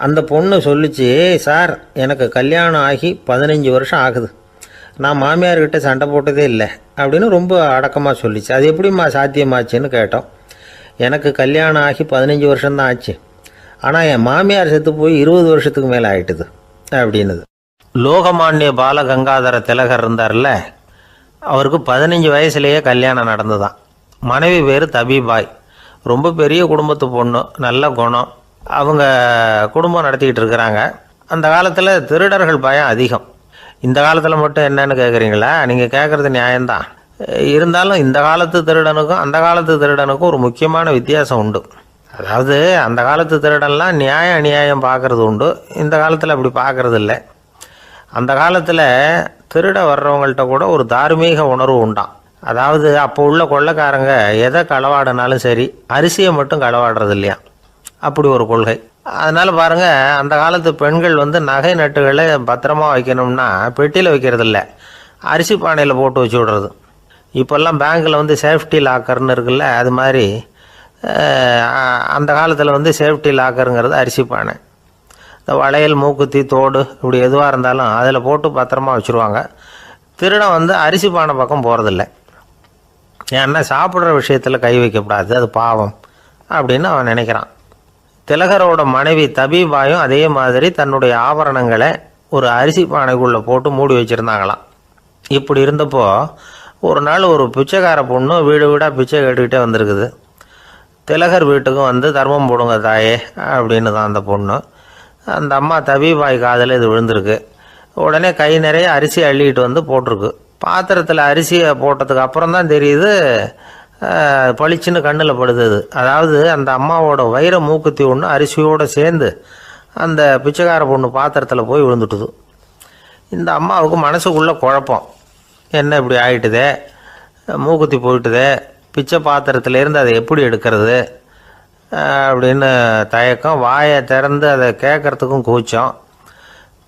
அந்த பொண்ணு சொல்லிச்சு, சார் எனக்கு கல்யாணம் ஆகி 15 வருஷம் ஆகுது, நான் மாமியார்கிட்ட சண்டை போட்டதே இல்லை அப்படின்னு ரொம்ப அடக்கமாக சொல்லிச்சு. அது எப்படிம்மா சாத்தியமாச்சுன்னு கேட்டோம். எனக்கு கல்யாணம் ஆகி 15 வருஷம்தான் ஆச்சு, ஆனால் என் மாமியார் செத்து போய் 20 வருஷத்துக்கு மேலே ஆயிட்டுது அப்படின்னுது. லோகமானிய பாலகங்காதர திலகர் இருந்தார்ல, அவருக்கு 15 வயசுலேயே கல்யாணம் நடந்துதான். மனைவி பேர் தபிபாய், ரொம்ப பெரிய குடும்பத்து பொண்ணு, நல்ல குணம். அவங்க குடும்பம் நடத்திக்கிட்டு இருக்கிறாங்க. அந்த காலத்தில் திருடர்கள் பயம் அதிகம். இந்த காலத்தில் மட்டும் என்னன்னு கேட்குறீங்களா? நீங்கள் கேட்குறது நியாயம்தான். இருந்தாலும் இந்த காலத்து திருடனுக்கும் அந்த காலத்து திருடனுக்கும் ஒரு முக்கியமான வித்தியாசம் உண்டு. அதாவது அந்த காலத்து திருடன்லாம் நியாயம் அநியாயம் பார்க்குறது உண்டு, இந்த காலத்தில் அப்படி பார்க்குறது இல்லை. அந்த காலத்தில் திருட வர்றவங்கள்ட்ட கூட ஒரு தார்மீக உணர்வு உண்டாம். அதாவது அப்போ உள்ள கொள்ளைக்காரங்க எதை களவாடினாலும் சரி, அரிசியை மட்டும் களவாடுறது இல்லையா, அப்படி ஒரு கொள்கை. அதனால் பாருங்கள், அந்த காலத்து பெண்கள் நகை நட்டுகளை பத்திரமா வைக்கணும்னா பெட்டியில் வைக்கிறது இல்லை, அரிசி பானையில் போட்டு வச்சு விடுறது. இப்போல்லாம் பேங்க்கில் சேஃப்டி லாக்கர்னு இருக்குல்ல, அது மாதிரி அந்த காலத்தில் சேஃப்டி லாக்கருங்கிறது அரிசி பானை. இந்த வளையல், மூக்குத்தி, தோடு இப்படி எதுவாக இருந்தாலும் அதில் போட்டு பத்திரமா வச்சுருவாங்க. திருடன் அரிசி பானை பக்கம் போகிறதில்ல. ஏன்னா சாப்பிட்ற விஷயத்தில் கை வைக்கக்கூடாது, அது பாவம் அப்படின்னு அவன் நினைக்கிறான். திலகரோட மனைவி தபிபாயும் அதே மாதிரி தன்னுடைய ஆபரணங்களை ஒரு அரிசி பானைக்குள்ளே போட்டு மூடி வச்சுருந்தாங்களாம். இப்படி இருந்தப்போ ஒரு நாள் ஒரு பிச்சைக்கார பொண்ணு வீடு வீடாக பிச்சை கேட்டுக்கிட்டே வந்திருக்குது. திலகர் வீட்டுக்கும் தர்மம் போடுங்க தாயே அப்படின்னு தான் அந்த பொண்ணு. அந்த அம்மா தபிபாய் காதில் இது விழுந்திருக்கு. உடனே கை நிறைய அரிசி அள்ளிக்கிட்டு போட்டிருக்கு. பாத்திரத்தில் அரிசியை போட்டதுக்கு அப்புறம் தான் தெரியுது, பளிச்சுன்னு கண்ணில் படுது. அதாவது அந்த அம்மாவோட வைர மூக்குத்தி ஒன்று அரிசியோடு சேர்ந்து அந்த பிச்சைக்கார பொண்ணு பாத்திரத்தில் போய் விழுந்துட்டுது. இந்த அம்மாவுக்கு மனசுக்குள்ளே குழப்பம், என்ன இப்படி ஆகிட்டுதே, மூக்குத்தி போயிட்டுதே, பிச்சை பாத்திரத்துலேருந்து அதை எப்படி எடுக்கிறது அப்படின்னு தயக்கம். வாயை திறந்து அதை கேட்குறதுக்கும் கூச்சம்.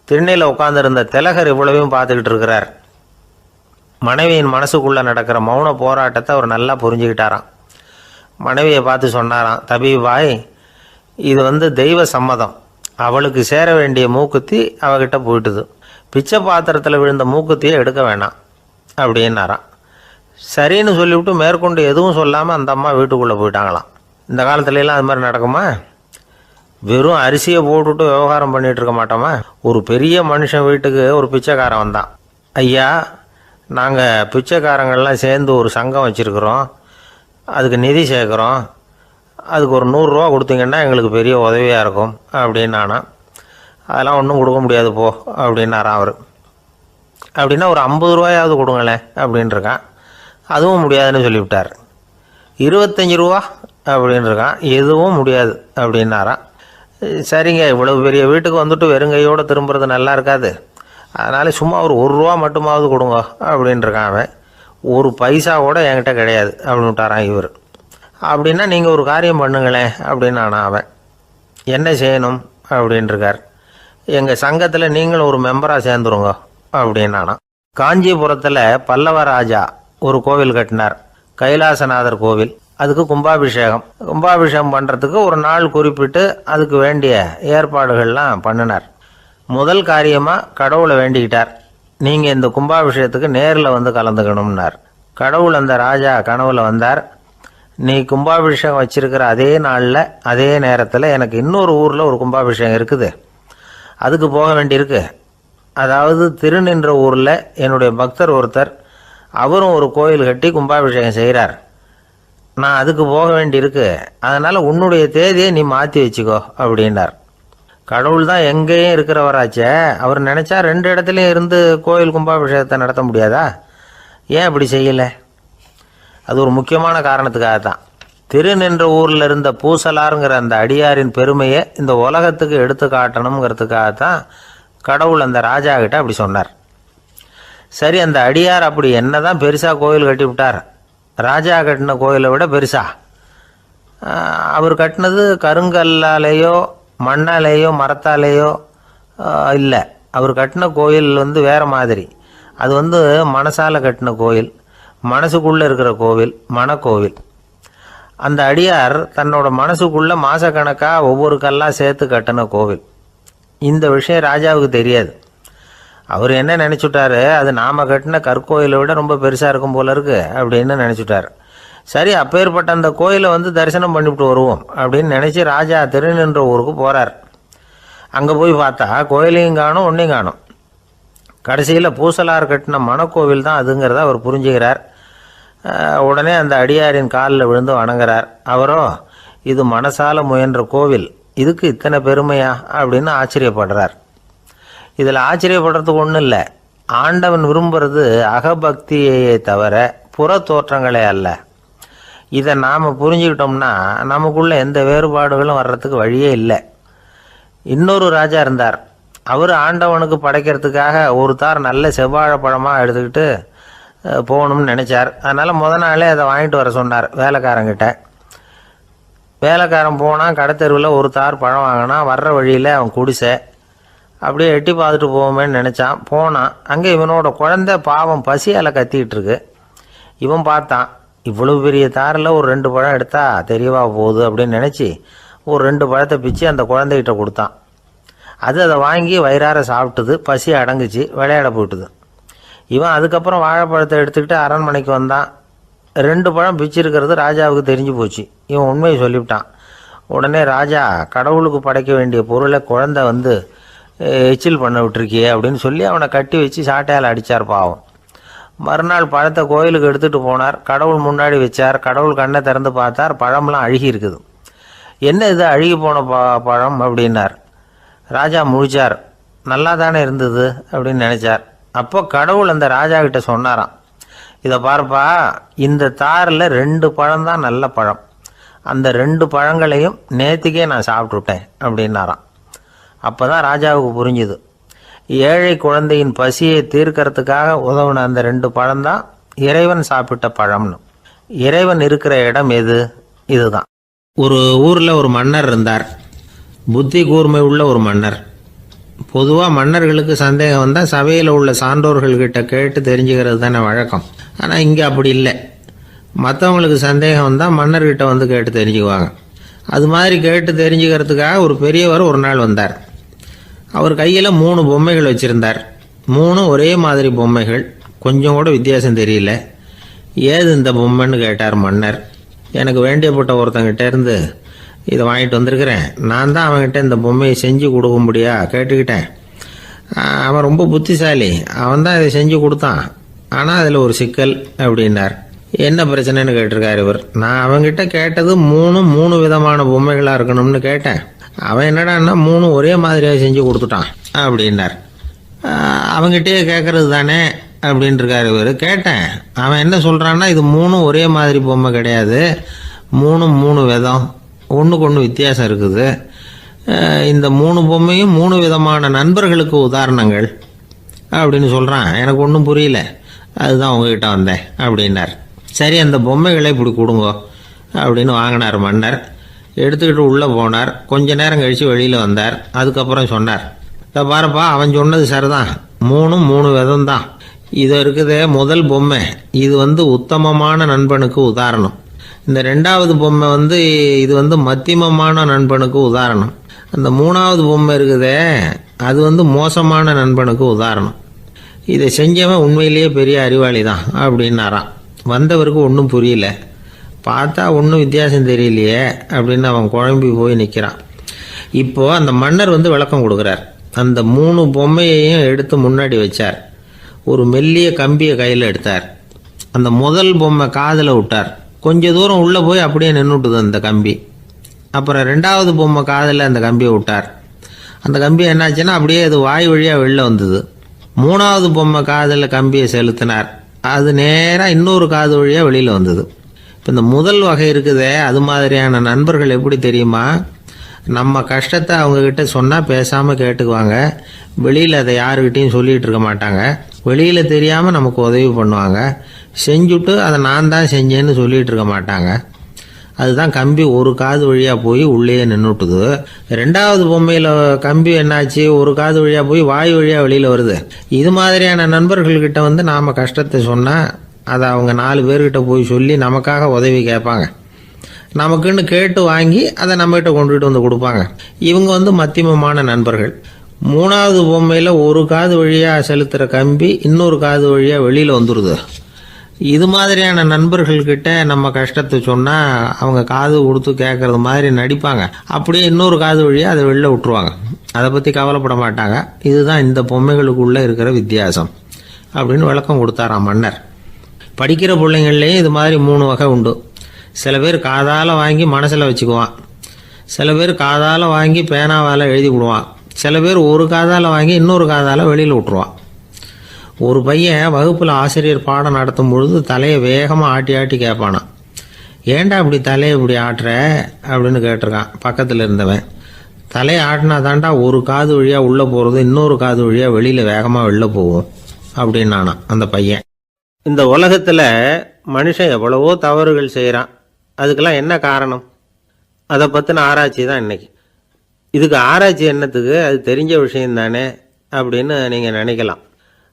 திண்ணையில் உட்காந்துருந்த திலகர் இவ்வளவையும் பார்த்துக்கிட்டு இருக்கிறார். மனைவியின் மனசுக்குள்ளே நடக்கிற மௌன போராட்டத்தை அவர் நல்லா புரிஞ்சுக்கிட்டாராம். மனைவியை பார்த்து சொன்னாராம், தபிபாய், இது தெய்வ சம்மதம், அவளுக்கு சேர வேண்டிய மூக்குத்தி அவகிட்ட போயிட்டுது, பிச்சை பாத்திரத்தில் விழுந்த மூக்குத்தியை எடுக்க வேணாம் அப்படின்னாராம். சரின்னு சொல்லிவிட்டு மேற்கொண்டு எதுவும் சொல்லாமல் அந்த அம்மா வீட்டுக்குள்ளே போயிட்டாங்களாம். இந்த காலத்துலலாம் அது மாதிரி நடக்குமா? வெறும் அரிசியை போட்டுவிட்டு விவகாரம் பண்ணிகிட்டு இருக்க மாட்டோமா? ஒரு பெரிய மனுஷன் வீட்டுக்கு ஒரு பிச்சைக்காரன் வந்தான். ஐயா, நாங்கள் பிச்சைக்காரங்கள்லாம் சேர்ந்து ஒரு சங்கம் வச்சுருக்குறோம், அதுக்கு நிதி சேர்க்குறோம், அதுக்கு ஒரு 100 ரூபா கொடுத்தீங்கன்னா எங்களுக்கு பெரிய உதவியாக இருக்கும் அப்படின்னானா. அதெல்லாம் ஒன்றும் கொடுக்க முடியாது போ அப்படின்னாரான் அவர். அப்படின்னா ஒரு 50 ரூபாயாவது கொடுங்களேன் அப்படின்ட்டுருக்கான். அதுவும் முடியாதுன்னு சொல்லிவிட்டார். 25 ரூபா அப்படின்னு இருக்கான். எதுவும் முடியாது அப்படின்னாராம். சரிங்க, இவ்வளவு பெரிய வீட்டுக்கு வந்துட்டு வெறுங்கையோடு திரும்புறது நல்லா இருக்காது, அதனால் சும்மா ஒரு ரூபா மட்டுமாவது கொடுங்க அப்படின்ட்டுருக்கான் அவன். ஒரு பைசா கூட என்கிட்ட கிடையாது அப்படின்னு விட்டாரான் இவர். அப்படின்னா நீங்கள் ஒரு காரியம் பண்ணுங்களேன் அப்படின்னானா அவன். என்ன செய்யணும் அப்படின்ட்டுருக்கார். எங்கள் சங்கத்தில் நீங்களும் ஒரு மெம்பராக சேர்ந்துருங்க அப்படின்னானா. காஞ்சிபுரத்தில் பல்லவ ராஜா ஒரு கோவில் கட்டினார், கைலாசநாதர் கோவில். அதுக்கு கும்பாபிஷேகம் பண்ணுறதுக்கு ஒரு நாள் குறிப்பிட்டு அதுக்கு வேண்டிய ஏற்பாடுகள்லாம் பண்ணினார். முதல் காரியமாக கடவுளை வேண்டிக்கிட்டார், நீங்கள் இந்த கும்பாபிஷேகத்துக்கு நேரில் வந்து கலந்துக்கணும்னார். கடவுள் அந்த ராஜா கனவுல வந்தார். நீ கும்பாபிஷேகம் வச்சிருக்கிற அதே நாளில் அதே நேரத்தில் எனக்கு இன்னொரு ஊரில் ஒரு கும்பாபிஷேகம் இருக்குது, அதுக்கு போக வேண்டியிருக்கு. அதாவது திருநின்ற ஊரில் என்னுடைய பக்தர் ஒருத்தர், அவரும் ஒரு கோயில் கட்டி கும்பாபிஷேகம் செய்கிறார், நான் அதுக்கு போக வேண்டியிருக்கு, அதனால் உன்னுடைய தேதியை நீ மாற்றி வச்சுக்கோ அப்படின்னார். கடவுள் தான் எங்கேயும் இருக்கிறவராச்சே, அவர் நினச்சா 2 இடத்துலையும் இருந்து கோயில் கும்பாபிஷேகத்தை நடத்த முடியாதா? ஏன் அப்படி செய்யலை? அது ஒரு முக்கியமான காரணத்துக்காகத்தான். திருநின்ற ஊரில் இருந்த பூசலாருங்கிற அந்த அடியாரின் பெருமையை இந்த உலகத்துக்கு எடுத்து காட்டணுங்கிறதுக்காகத்தான் கடவுள் அந்த ராஜா கிட்ட அப்படி சொன்னார். சரி, அந்த அடியார் அப்படி என்னதான் பெருசாக கோயில் கட்டி விட்டார்? ராஜா கட்டின கோயிலை விட பெருசா? அவர் கட்டினது கருங்கல்லாலேயோ மண்ணாலேயோ மரத்தாலேயோ இல்லை. அவர் கட்டின கோயில் வேறு மாதிரி. அது மனசால் கட்டின கோயில், மனசுக்குள்ளே இருக்கிற கோவில், மனக்கோவில். அந்த அடியார் தன்னோட மனசுக்குள்ளே மாதக்கணக்காக ஒவ்வொரு கல்லாக சேர்த்து கட்டின கோவில். இந்த விஷயம் ராஜாவுக்கு தெரியாது. அவர் என்ன நினச்சிட்டாரு, அது நாம் கட்டின கற்கோயிலை விட ரொம்ப பெருசாக இருக்கும் போல இருக்கு அப்படின்னு நினச்சிட்டார். சரி, அப்பேற்பட்ட அந்த கோயிலை தரிசனம் பண்ணிவிட்டு வருவோம் அப்படின்னு நினச்சி ராஜா திருநின்ற ஊருக்கு போகிறார். அங்கே போய் பார்த்தா கோயிலையும் காணும், ஒன்றையும் காணும். கடைசியில் பூசலார் கட்டின மனக்கோவில் தான் அதுங்கிறத அவர் புரிஞ்சுக்கிறார். உடனே அந்த அடியாரின் காலில் விழுந்து வணங்குறார். அவரோ, இது மனசால முயன்ற கோவில், இதுக்கு இத்தனை பெருமையா அப்படின்னு ஆச்சரியப்படுறார். இதில் ஆச்சரியப்படுறதுக்கு ஒன்றும் இல்லை. ஆண்டவன் விரும்புறது அகபக்தியையே தவிர புற தோற்றங்களே அல்ல. இதை நாம் புரிஞ்சுக்கிட்டோம்னா நமக்குள்ள எந்த வேறுபாடுகளும் வர்றதுக்கு வழியே இல்லை. இன்னொரு ராஜா இருந்தார். அவர் ஆண்டவனுக்கு படைக்கிறதுக்காக ஒரு தார் நல்ல செவ்வாழை பழமாக எடுத்துக்கிட்டு போகணும்னு நினச்சார். அதனால் நாளே அதை வாங்கிட்டு வர சொன்னார் வேலைக்காரங்கிட்ட. வேலைக்காரன் போனால் கடத்தெருவில் ஒரு தார் பழம் வாங்கினா, வர்ற வழியில் அவன் குடிசை. அப்படியே எட்டி பார்த்துட்டு போவோமேன்னு நினச்சான். போனான். அங்கே இவனோட குழந்தை பாவம் பசியால் கத்திக்கிட்டு இருக்கு. இவன் பார்த்தான், இவ்வளவு பெரிய தாரில் ஒரு 2 பழம் எடுத்தா தெரியவா போகுது அப்படின்னு நினச்சி ஒரு 2 பழத்தை பிச்சு அந்த குழந்தைகிட்ட கொடுத்தான். அதை வாங்கி வயிறார சாப்பிட்டுது, பசி அடங்குச்சு, விளையாட போயிட்டுது. இவன் அதுக்கப்புறம் வாழைப்பழத்தை எடுத்துக்கிட்டு அரண்மனைக்கு வந்தான். 2 பழம் பிச்சிருக்கிறது ராஜாவுக்கு தெரிஞ்சு போச்சு. இவன் உண்மையை சொல்லிவிட்டான். உடனே ராஜா, கடவுளுக்கு படைக்க வேண்டிய பொருளை குழந்தை எச்சில் பண்ண விட்டுருக்கியே அப்படின்னு சொல்லி அவனை கட்டி வச்சு சாட்டையால் அடித்தார் பாவம். மறுநாள் பழத்தை கோயிலுக்கு எடுத்துகிட்டு போனார். கடவுள் முன்னாடி வச்சார். கடவுள் கண்ணை திறந்து பார்த்தார், பழம்லாம் அழுகி இருக்குது. என்ன இது அழுகி போன பழம் அப்படின்னார். ராஜா முழிச்சார். நல்லா தானே இருந்தது அப்படின்னு நினச்சார். அப்போ கடவுள் அந்த ராஜா கிட்ட சொன்னாராம், இதை பார்ப்பா, இந்த தாரில் 2 பழம் தான் நல்ல பழம், அந்த 2 பழங்களையும் நேற்றுக்கே நான் சாப்பிட்டுட்டேன் அப்படின்னாராம். அப்போ தான் ராஜாவுக்கு புரிஞ்சுது, ஏழை குழந்தையின் பசியை தீர்க்கறதுக்காக உதவுன அந்த 2 பழம்தான் இறைவன் சாப்பிட்ட பழம்னு. இறைவன் இருக்கிற இடம் எது? இதுதான். ஒரு ஊரில் ஒரு மன்னர் இருந்தார். புத்தி கூர்மை உள்ள ஒரு மன்னர். பொதுவாக மன்னர்களுக்கு சந்தேகம் வந்தால் சபையில் உள்ள சான்றோர்கள்கிட்ட கேட்டு தெரிஞ்சுக்கிறது தானே வழக்கம். ஆனால் இங்கே அப்படி இல்லை. மற்றவங்களுக்கு சந்தேகம் வந்தால் மன்னர்கிட்ட கேட்டு தெரிஞ்சுக்குவாங்க. அது மாதிரி கேட்டு தெரிஞ்சுக்கிறதுக்காக ஒரு பெரியவர் ஒரு நாள் வந்தார். அவர் கையில் 3 பொம்மைகள் வச்சுருந்தார். 3 ஒரே மாதிரி பொம்மைகள், கொஞ்சம் கூட வித்தியாசம் தெரியல. ஏது இந்த பொம்மைன்னு கேட்டார் மன்னர். எனக்கு வேண்டியப்பட்ட ஒருத்தங்கிட்ட இருந்து இதை வாங்கிட்டு வந்திருக்கிறேன், நான் தான் அவன்கிட்ட இந்த பொம்மையை செஞ்சு கொடுக்கும்படியா கேட்டுக்கிட்டேன். அவன் ரொம்ப புத்திசாலி, அவன் தான் இதை செஞ்சு கொடுத்தான். ஆனால் அதில் ஒரு சிக்கல் அப்படின்னார். என்ன பிரச்சனைன்னு கேட்டிருக்கார் இவர். நான் அவன்கிட்ட கேட்டது 3 விதமான பொம்மைகளாக இருக்கணும்னு கேட்டேன். அவன் என்னடான்னா 3 ஒரே மாதிரியாக செஞ்சு கொடுத்துட்டான் அப்படின்னார். அவங்ககிட்டயே கேட்கறது தானே அப்படின்னு இருக்காரு இவர். கேட்டேன், அவன் என்ன சொல்கிறான்னா, இது மூணும் ஒரே மாதிரி பொம்மை கிடையாது, மூணும் மூணு விதம், ஒன்றுக்கு ஒன்று வித்தியாசம் இருக்குது. இந்த மூணு பொம்மையும் மூணு விதமான நண்பர்களுக்கு உதாரணங்கள் அப்படின்னு சொல்கிறான். எனக்கு ஒன்றும் புரியல, அதுதான் உங்ககிட்ட வந்தேன் அப்படின்னார். சரி, அந்த பொம்மைகளை இப்படி கொடுங்க அப்படின்னு வாங்கினார் மன்னர். எடுத்துக்கிட்டு உள்ளே போனார். கொஞ்ச நேரம் கழித்து வெளியில் வந்தார். அதுக்கப்புறம் சொன்னார், இதை பாருப்பா, அவன் சொன்னது சரிதான், மூணும் மூணு விதம் தான். இது இருக்குதே முதல் பொம்மை, இது உத்தமமான நண்பனுக்கு உதாரணம். இந்த ரெண்டாவது பொம்மை இது மத்தியமமான நண்பனுக்கு உதாரணம். அந்த மூணாவது பொம்மை இருக்குதே அது மோசமான நண்பனுக்கு உதாரணம். இதை செஞ்சவன் உண்மையிலேயே பெரிய அறிவாளி தான் அப்படின்னாராம். வந்தவருக்கு ஒன்றும் புரியல. பார்த்தா ஒன்றும் வித்தியாசம் தெரியலையே அப்படின்னு அவன் குழம்பி போய் நிற்கிறான். இப்போது அந்த மன்னர் விளக்கம் கொடுக்குறார். அந்த மூணு பொம்மையையும் எடுத்து முன்னாடி வச்சார். ஒரு மெல்லிய கம்பியை கையில் எடுத்தார். அந்த முதல் பொம்மை காதில் விட்டார். கொஞ்ச தூரம் உள்ளே போய் அப்படியே நின்றுட்டுது அந்த கம்பி. அப்புறம் ரெண்டாவது பொம்மை காதில் அந்த கம்பியை விட்டார். அந்த கம்பி என்னாச்சுன்னா அப்படியே அது வாய் வழியாக வெளில வந்தது. மூணாவது பொம்மை காதில் கம்பியை செலுத்தினார். அது நேராக இன்னொரு காது வழியாக வெளியில் வந்தது. இப்போ இந்த முதல் வகை இருக்குதே, அது மாதிரியான நண்பர்கள் எப்படி தெரியுமா? நம்ம கஷ்டத்தை அவங்கக்கிட்ட சொன்னால் பேசாமல் கேட்டுக்குவாங்க. வெளியில் அதை யாருக்கிட்டையும் சொல்லிகிட்டு இருக்க மாட்டாங்க. வெளியில் தெரியாமல் நமக்கு உதவி பண்ணுவாங்க. செஞ்சுட்டு அதை நான் தான் செஞ்சேன்னு சொல்லிகிட்டு இருக்க மாட்டாங்க. அதுதான் கம்பி ஒரு காது வழியாக போய் உள்ளேயே நின்றுட்டுது. ரெண்டாவது பொம்மையில் கம்பி என்னாச்சு, ஒரு காது வழியாக போய் வாய் வழியாக வெளியில் வருது. இது மாதிரியான நண்பர்கள்கிட்ட நாம் கஷ்டத்தை சொன்னால் அதை அவங்க 4 பேர்கிட்ட போய் சொல்லி நமக்காக உதவி கேட்பாங்க. நமக்குன்னு கேட்டு வாங்கி அதை நம்மகிட்ட கொண்டுகிட்டு வந்து கொடுப்பாங்க. இவங்க மத்தியமமான நண்பர்கள். மூணாவது பொம்மையில் ஒரு காது வழியாக செலுத்துகிற கம்பி இன்னொரு காது வழியாக வெளியில் வந்துடுது. இது மாதிரியான நண்பர்கள்கிட்ட நம்ம கஷ்டத்தை சொன்னால் அவங்க காது கொடுத்து கேட்குறது மாதிரி நடிப்பாங்க. அப்படியே இன்னொரு காது வழியாக அதை வெளில விட்டுருவாங்க. அதை பற்றி கவலைப்பட மாட்டாங்க. இதுதான் இந்த பொம்மைகளுக்குள்ளே இருக்கிற வித்தியாசம் அப்படின்னு விளக்கம் கொடுத்தாராம் மன்னர். படிக்கிற பிள்ளைங்கள்லேயும் இது மாதிரி 3 வகை உண்டு. சில பேர் காதால் வாங்கி மனசில் வச்சுக்குவான். சில பேர் காதால் வாங்கி பேனாவால் எழுதி விடுவான். சில பேர் ஒரு காதால் வாங்கி இன்னொரு காதால் வெளியில் விட்டுருவான். ஒரு பையன் வகுப்பில் ஆசிரியர் பாடம் நடத்தும் பொழுது தலையை வேகமாக ஆட்டி ஆட்டி கேட்பானான். ஏன்டா இப்படி தலையை இப்படி ஆட்டுற அப்படின்னு கேட்டிருக்கான் பக்கத்தில் இருந்தவன். தலையை ஆட்டினா தாண்டா ஒரு காது வழியாக உள்ளே போகிறது, இன்னொரு காது வழியாக வெளியில் வேகமாக வெளில போகும் அப்படின்னானா அந்த பையன். இந்த உலகத்தில் மனுஷன் எவ்வளவோ தவறுகள் செய்கிறான். அதுக்கெல்லாம் என்ன காரணம்? அதை பற்றின ஆராய்ச்சி தான் இன்றைக்கி. இதுக்கு ஆராய்ச்சி என்னத்துக்கு, அது தெரிஞ்ச விஷயம் தானே அப்படின்னு நீங்கள் நினைக்கலாம்.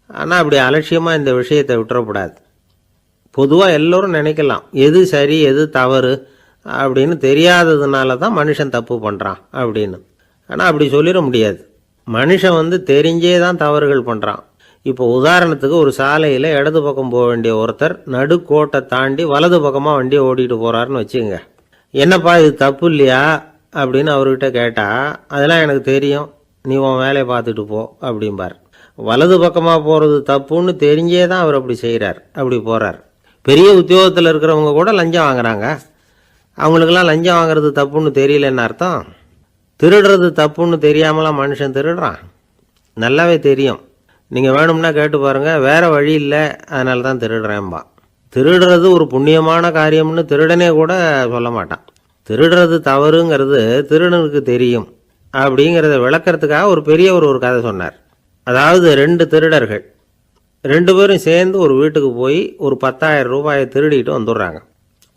ஆனால் அப்படி அலட்சியமாக இந்த விஷயத்தை விட்டுறக்கூடாது. பொதுவாக எல்லோரும் நினைக்கலாம் எது சரி எது தவறு அப்படின்னு தெரியாததுனால தான் மனுஷன் தப்பு பண்ணுறான் அப்படின்னு. ஆனால் அப்படி சொல்லிட முடியாது. மனுஷன் தெரிஞ்சே தான் தவறுகள் பண்ணுறான். இப்போ உதாரணத்துக்கு ஒரு சாலையில் இடது பக்கம் போக வேண்டிய ஒருத்தர் நடுக்கோட்டை தாண்டி வலது பக்கமாக வண்டியை ஓட்டிகிட்டு போகிறாருன்னு வச்சுக்கோங்க. என்னப்பா இது தப்பு இல்லையா அப்படின்னு அவர்கிட்ட கேட்டால், அதெல்லாம் எனக்கு தெரியும், நீ உன் வேலையை பார்த்துட்டு போ அப்படிம்பார். வலது பக்கமாக போகிறது தப்புன்னு தெரிஞ்சே தான் அவர் அப்படி செய்கிறார், அப்படி போகிறார். பெரிய உத்தியோகத்தில் இருக்கிறவங்க கூட லஞ்சம் வாங்குறாங்க. அவங்களுக்கெல்லாம் லஞ்சம் வாங்குறது தப்புன்னு தெரியலன்னு அர்த்தம். திருடுறது தப்புன்னு தெரியாமலாம் மனுஷன் திருடுறான். நல்லாவே தெரியும். நீங்கள் வேணும்னா கேட்டு பாருங்கள், வேறு வழி இல்லை அதனால தான் திருடுறேன்பா. திருடுறது ஒரு புண்ணியமான காரியம்னு திருடனே கூட சொல்ல மாட்டான். திருடுறது தவறுங்கிறது திருடனுக்கு தெரியும் அப்படிங்கிறத விளக்கிறதுக்காக ஒரு பெரியவர் ஒரு கதை சொன்னார். அதாவது 2 திருடர்கள் 2 பேரும் சேர்ந்து ஒரு வீட்டுக்கு போய் ஒரு 10,000 ரூபாயை திருடிட்டு வந்துடுறாங்க.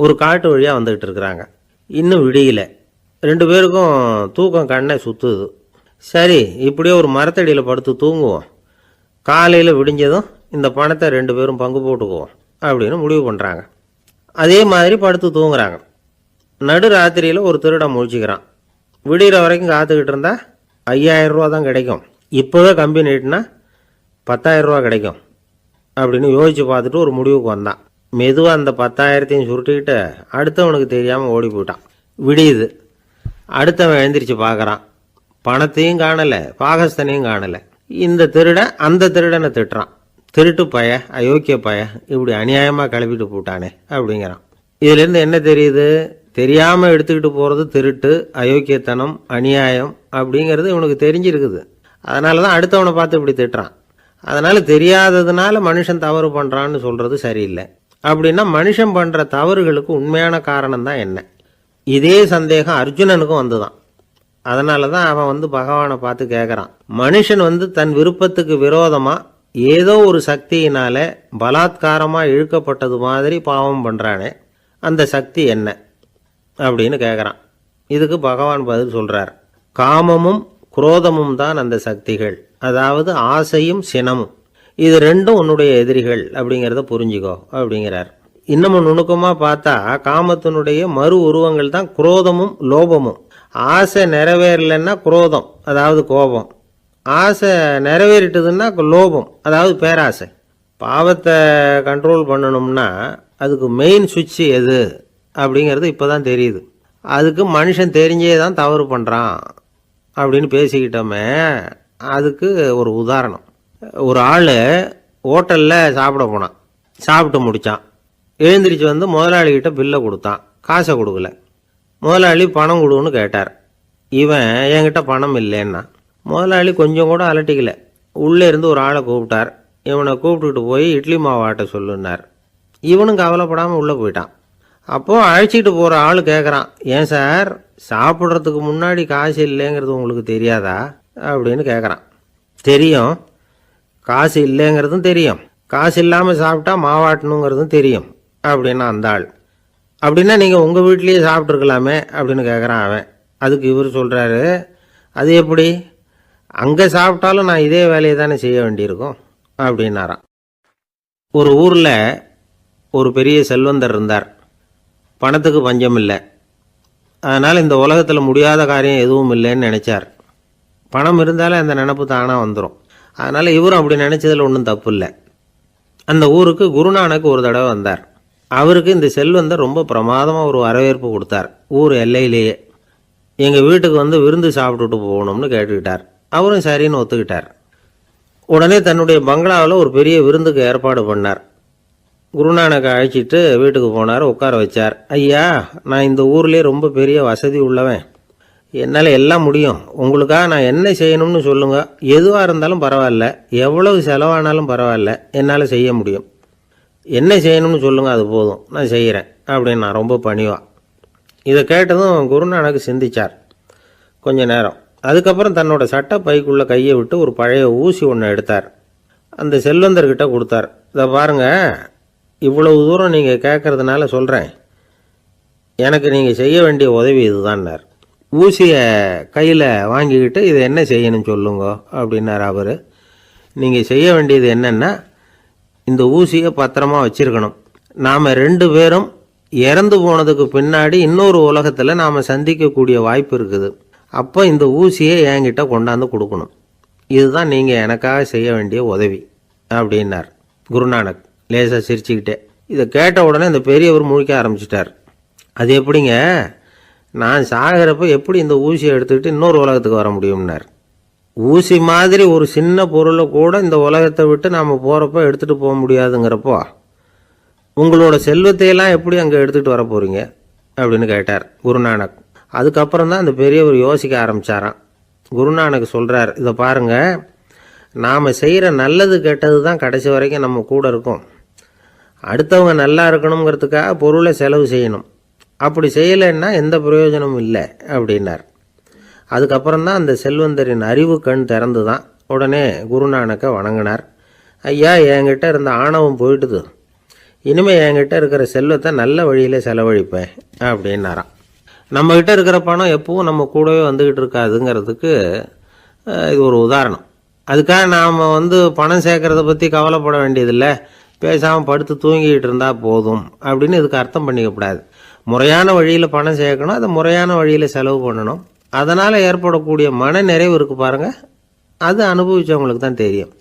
ஒரு காட்டு வழியாக வந்துக்கிட்டு இருக்கிறாங்க. இன்னும் விடியல. 2 பேருக்கும் தூக்கம் கண்ணை சுற்றுது. சரி, இப்படியே ஒரு மரத்தடியில் படுத்து தூங்குவோம், காலையில் விடிஞ்சதும் இந்த பணத்தை 2 பேரும் பங்கு போட்டுக்குவோம் அப்படின்னு முடிவு பண்ணுறாங்க. அதே மாதிரி படுத்து தூங்குறாங்க. நடு ராத்திரியில் ஒரு திருடன் முழிச்சிக்கிறான். விடிகிற வரைக்கும் காத்துக்கிட்டு இருந்தால் 5,000 ரூபா தான் கிடைக்கும், இப்போவே கம்பி நீட்டினா 10,000 ரூபா கிடைக்கும் அப்படின்னு யோசித்து பார்த்துட்டு ஒரு முடிவுக்கு வந்தான். மெதுவாக அந்த 10,000த்தையும் சுருட்டிக்கிட்டு அடுத்தவனுக்கு தெரியாமல் ஓடி போயிட்டான். விடியுது. அடுத்தவன் எழுந்திரிச்சு பார்க்குறான். பணத்தையும் காணலை, பாகஸ்தனையும் காணலை. இந்த திருடன் அந்த திருடனை திட்டுறான். திருட்டு பய, அயோக்கிய பய, இப்படி அநியாயமாக கிளப்பிட்டு போட்டானே அப்படிங்கிறான். இதுலேருந்து என்ன தெரியுது? தெரியாமல் எடுத்துக்கிட்டு போகிறது திருட்டு, அயோக்கியத்தனம், அநியாயம் அப்படிங்கிறது இவனுக்கு தெரிஞ்சிருக்குது. அதனால தான் அடுத்தவனை பார்த்து இப்படி திட்டுறான். அதனால் தெரியாததுனால மனுஷன் தவறு பண்ணுறான்னு சொல்கிறது சரியில்லை. அப்படின்னா மனுஷன் பண்ணுற தவறுகளுக்கு உண்மையான காரணம் தான் என்ன? இதே சந்தேகம் அர்ஜுனனுக்கும் வந்துதான். அதனால தான் அவன் பகவானை பார்த்து கேட்குறான், மனுஷன் தன் விருப்பத்துக்கு விரோதமாக ஏதோ ஒரு சக்தியினால பலாத்காரமாக இழுக்கப்பட்டது மாதிரி பாவம் பண்ணுறானே, அந்த சக்தி என்ன அப்படின்னு கேட்குறான். இதுக்கு பகவான் பதில் சொல்கிறார், காமமும் குரோதமும் தான் அந்த சக்திகள், அதாவது ஆசையும் சினமும். இது ரெண்டும் உன்னுடைய எதிரிகள் அப்படிங்கிறத புரிஞ்சுக்கோ அப்படிங்கிறார். இன்னமும் நுணுக்கமாக பார்த்தா காமத்தினுடைய மறு உருவங்கள் தான் குரோதமும் லோபமும். ஆசை நிறைவேறலைன்னா குரோதம், அதாவது கோபம். ஆசை நிறைவேறிட்டதுன்னா லோபம், அதாவது பேராசை. பாவத்தை கண்ட்ரோல் பண்ணணும்னா அதுக்கு மெயின் சுவிட்ச் எது அப்படிங்கிறது இப்போ தான் தெரியுது. அதுக்கு மனுஷன் தெரிஞ்சே தான் தவறு பண்ணுறான் அப்படின்னு பேசிக்கிட்டோமே. அதுக்கு ஒரு உதாரணம், ஒரு ஆள் ஹோட்டலில் சாப்பிட போனான், சாப்பிட்டு முடித்தான், எழுந்திரிச்சு முதலாளிகிட்ட பில்லை கொடுத்தான், காசை கொடுக்கல. முதலாளி பணம் கொடுன்னு கேட்டார். இவன் என்கிட்ட பணம் இல்லைன்னா. முதலாளி கொஞ்சம் கூட அலட்டிக்கல, உள்ளே இருந்து ஒரு ஆளை கூப்பிட்டார். இவனை கூப்பிட்டுட்டு போய் இட்லி மாவாட்ட சொல்லுன்னார். இவனும் கவலைப்படாமல் உள்ளே போயிட்டான். அப்போது அழைச்சிட்டு போகிற ஆள் கேட்குறான், ஏன் சார் சாப்பிட்றதுக்கு முன்னாடி காசு இல்லைங்கிறது உங்களுக்கு தெரியாதா அப்படின்னு கேட்குறான். தெரியும், காசு இல்லைங்கிறதும் தெரியும், காசு இல்லாமல் சாப்பிட்டா மாவாட்டணுங்கிறதும் தெரியும் அப்படின்னா அந்த ஆள். அப்படின்னா நீங்கள் உங்கள் வீட்லேயே சாப்பிட்ருக்கலாமே அப்படின்னு கேட்குறான் அவன். அதுக்கு இவர் சொல்கிறாரு, அது எப்படி, அங்கே சாப்பிட்டாலும் நான் இதே வேலையை தானே செய்ய வேண்டியிருக்கும் அப்படின்னாராம். ஒரு ஊரில் ஒரு பெரிய செல்வந்தர் இருந்தார். பணத்துக்கு பஞ்சம் இல்லை. அதனால் இந்த உலகத்தில் முடியாத காரியம் எதுவும் இல்லைன்னு நினச்சார். பணம் இருந்தாலே அந்த நினப்பு தானாக வந்துடும். அதனால் இவரும் அப்படி நினச்சதில் ஒன்றும் தப்பு இல்லை. அந்த ஊருக்கு குருநானக் ஒரு தடவை வந்தார். அவருக்கு இந்த செல்வந்தர் ரொம்ப பிரமாதமாக ஒரு வரவேற்பு கொடுத்தார். ஊர் எல்லையிலேயே எங்கள் வீட்டுக்கு விருந்து சாப்பிட்டுட்டு போகணும்னு கேட்டுக்கிட்டார். அவரும் சரின்னு ஒத்துக்கிட்டார். உடனே தன்னுடைய பங்களாவில் ஒரு பெரிய விருந்துக்கு ஏற்பாடு பண்ணார். குருநானக்கை அழைச்சிட்டு வீட்டுக்கு போனார், உட்கார வச்சார். ஐயா, நான் இந்த ஊர்லேயே ரொம்ப பெரிய வசதி உள்ளவன், என்னால் எல்லாம் முடியும், உங்களுக்காக நான் என்ன செய்யணும்னு சொல்லுங்கள், எதுவாக இருந்தாலும் பரவாயில்ல, எவ்வளவு செலவானாலும் பரவாயில்ல, என்னால் செய்ய முடியும், என்ன செய்யணும்னு சொல்லுங்கள், அது போதும், நான் செய்கிறேன் அப்படின்னு நான் ரொம்ப பணிவா. இதை கேட்டதும் குருநானக் சிந்திச்சார் கொஞ்ச நேரம். அதுக்கப்புறம் தன்னோட சட்டை பைக்குள்ளே கையை விட்டு ஒரு பழைய ஊசி ஒன்று எடுத்தார். அந்த செல்வந்தர்கிட்ட கொடுத்தார். இதை பாருங்கள், இவ்வளவு தூரம் நீங்கள் கேட்கறதுனால சொல்கிறேன், எனக்கு நீங்கள் செய்ய வேண்டிய உதவி இதுதான்னார். ஊசியை கையில் வாங்கிக்கிட்டு இதை என்ன செய்யணும்னு சொல்லுங்க அப்படின்னார் அவர். நீங்கள் செய்ய வேண்டியது என்னென்னா, இந்த ஊசியை பத்திரமா வச்சிருக்கணும். நாம் 2 பேரும் இறந்து போனதுக்கு பின்னாடி இன்னொரு உலகத்தில் நாம் சந்திக்கக்கூடிய வாய்ப்பு இருக்குது. அப்போ இந்த ஊசியை என்கிட்ட கொண்டாந்து கொடுக்கணும். இதுதான் நீங்கள் எனக்காக செய்ய வேண்டிய உதவி அப்படின்னார் குருநானக் லேசாக சிரிச்சுக்கிட்டே. இதை கேட்ட உடனே இந்த பெரியவர் முழிக்க ஆரம்பிச்சிட்டார். அது எப்படிங்க, நான் சாகிறப்ப எப்படி இந்த ஊசியை எடுத்துக்கிட்டு இன்னொரு உலகத்துக்கு வர முடியும்னார். ஊசி மாதிரி ஒரு சின்ன பொருளை கூட இந்த உலகத்தை விட்டு நாம் போகிறப்ப எடுத்துகிட்டு போக முடியாதுங்கிறப்போ உங்களோட செல்வத்தையெல்லாம் எப்படி அங்கே எடுத்துகிட்டு வர போகிறீங்க அப்படின்னு கேட்டார் குருநானக். அதுக்கப்புறம் தான் அந்த பெரியவர் யோசிக்க ஆரம்பித்தாராம். குருநானக் சொல்கிறார், இதை பாருங்கள், நாம் செய்கிற நல்லது கெட்டது தான் கடைசி வரைக்கும் நம்ம கூட இருக்கும். அடுத்தவங்க நல்லா இருக்கணுங்கிறதுக்காக பொருளை செலவு செய்யணும், அப்படி செய்யலைன்னா எந்த பிரயோஜனமும் இல்லை அப்படின்னார். அதுக்கப்புறம் தான் அந்த செல்வந்தரின் அறிவு கண் திறந்து தான். உடனே குருநானக்கை வணங்கினார். ஐயா, என்கிட்ட இருந்த ஆணவம் போயிட்டுது, இனிமேல் என்கிட்ட இருக்கிற செல்வத்தை நல்ல வழியில் செலவழிப்பேன் அப்படின்னாராம். நம்மக்கிட்ட இருக்கிற பணம் எப்பவும் நம்ம கூடவே வந்துக்கிட்டு இருக்காதுங்கிறதுக்கு இது ஒரு உதாரணம். அதுக்காக நாம் பணம் சேர்க்கறத பற்றி கவலைப்பட வேண்டியதில்லை, பேசாமல் படுத்து தூங்கிக்கிட்டு இருந்தால் போதும் அப்படின்னு இதுக்கு அர்த்தம் பண்ணிக்கப்படாது. முறையான வழியில் பணம் சேர்க்கணும், அதை முறையான வழியில் செலவு பண்ணணும். அதனால் ஏற்படக்கூடிய மன நிறைவு இருக்குது பாருங்கள், அது அனுபவித்தவங்களுக்கு தான் தெரியும்.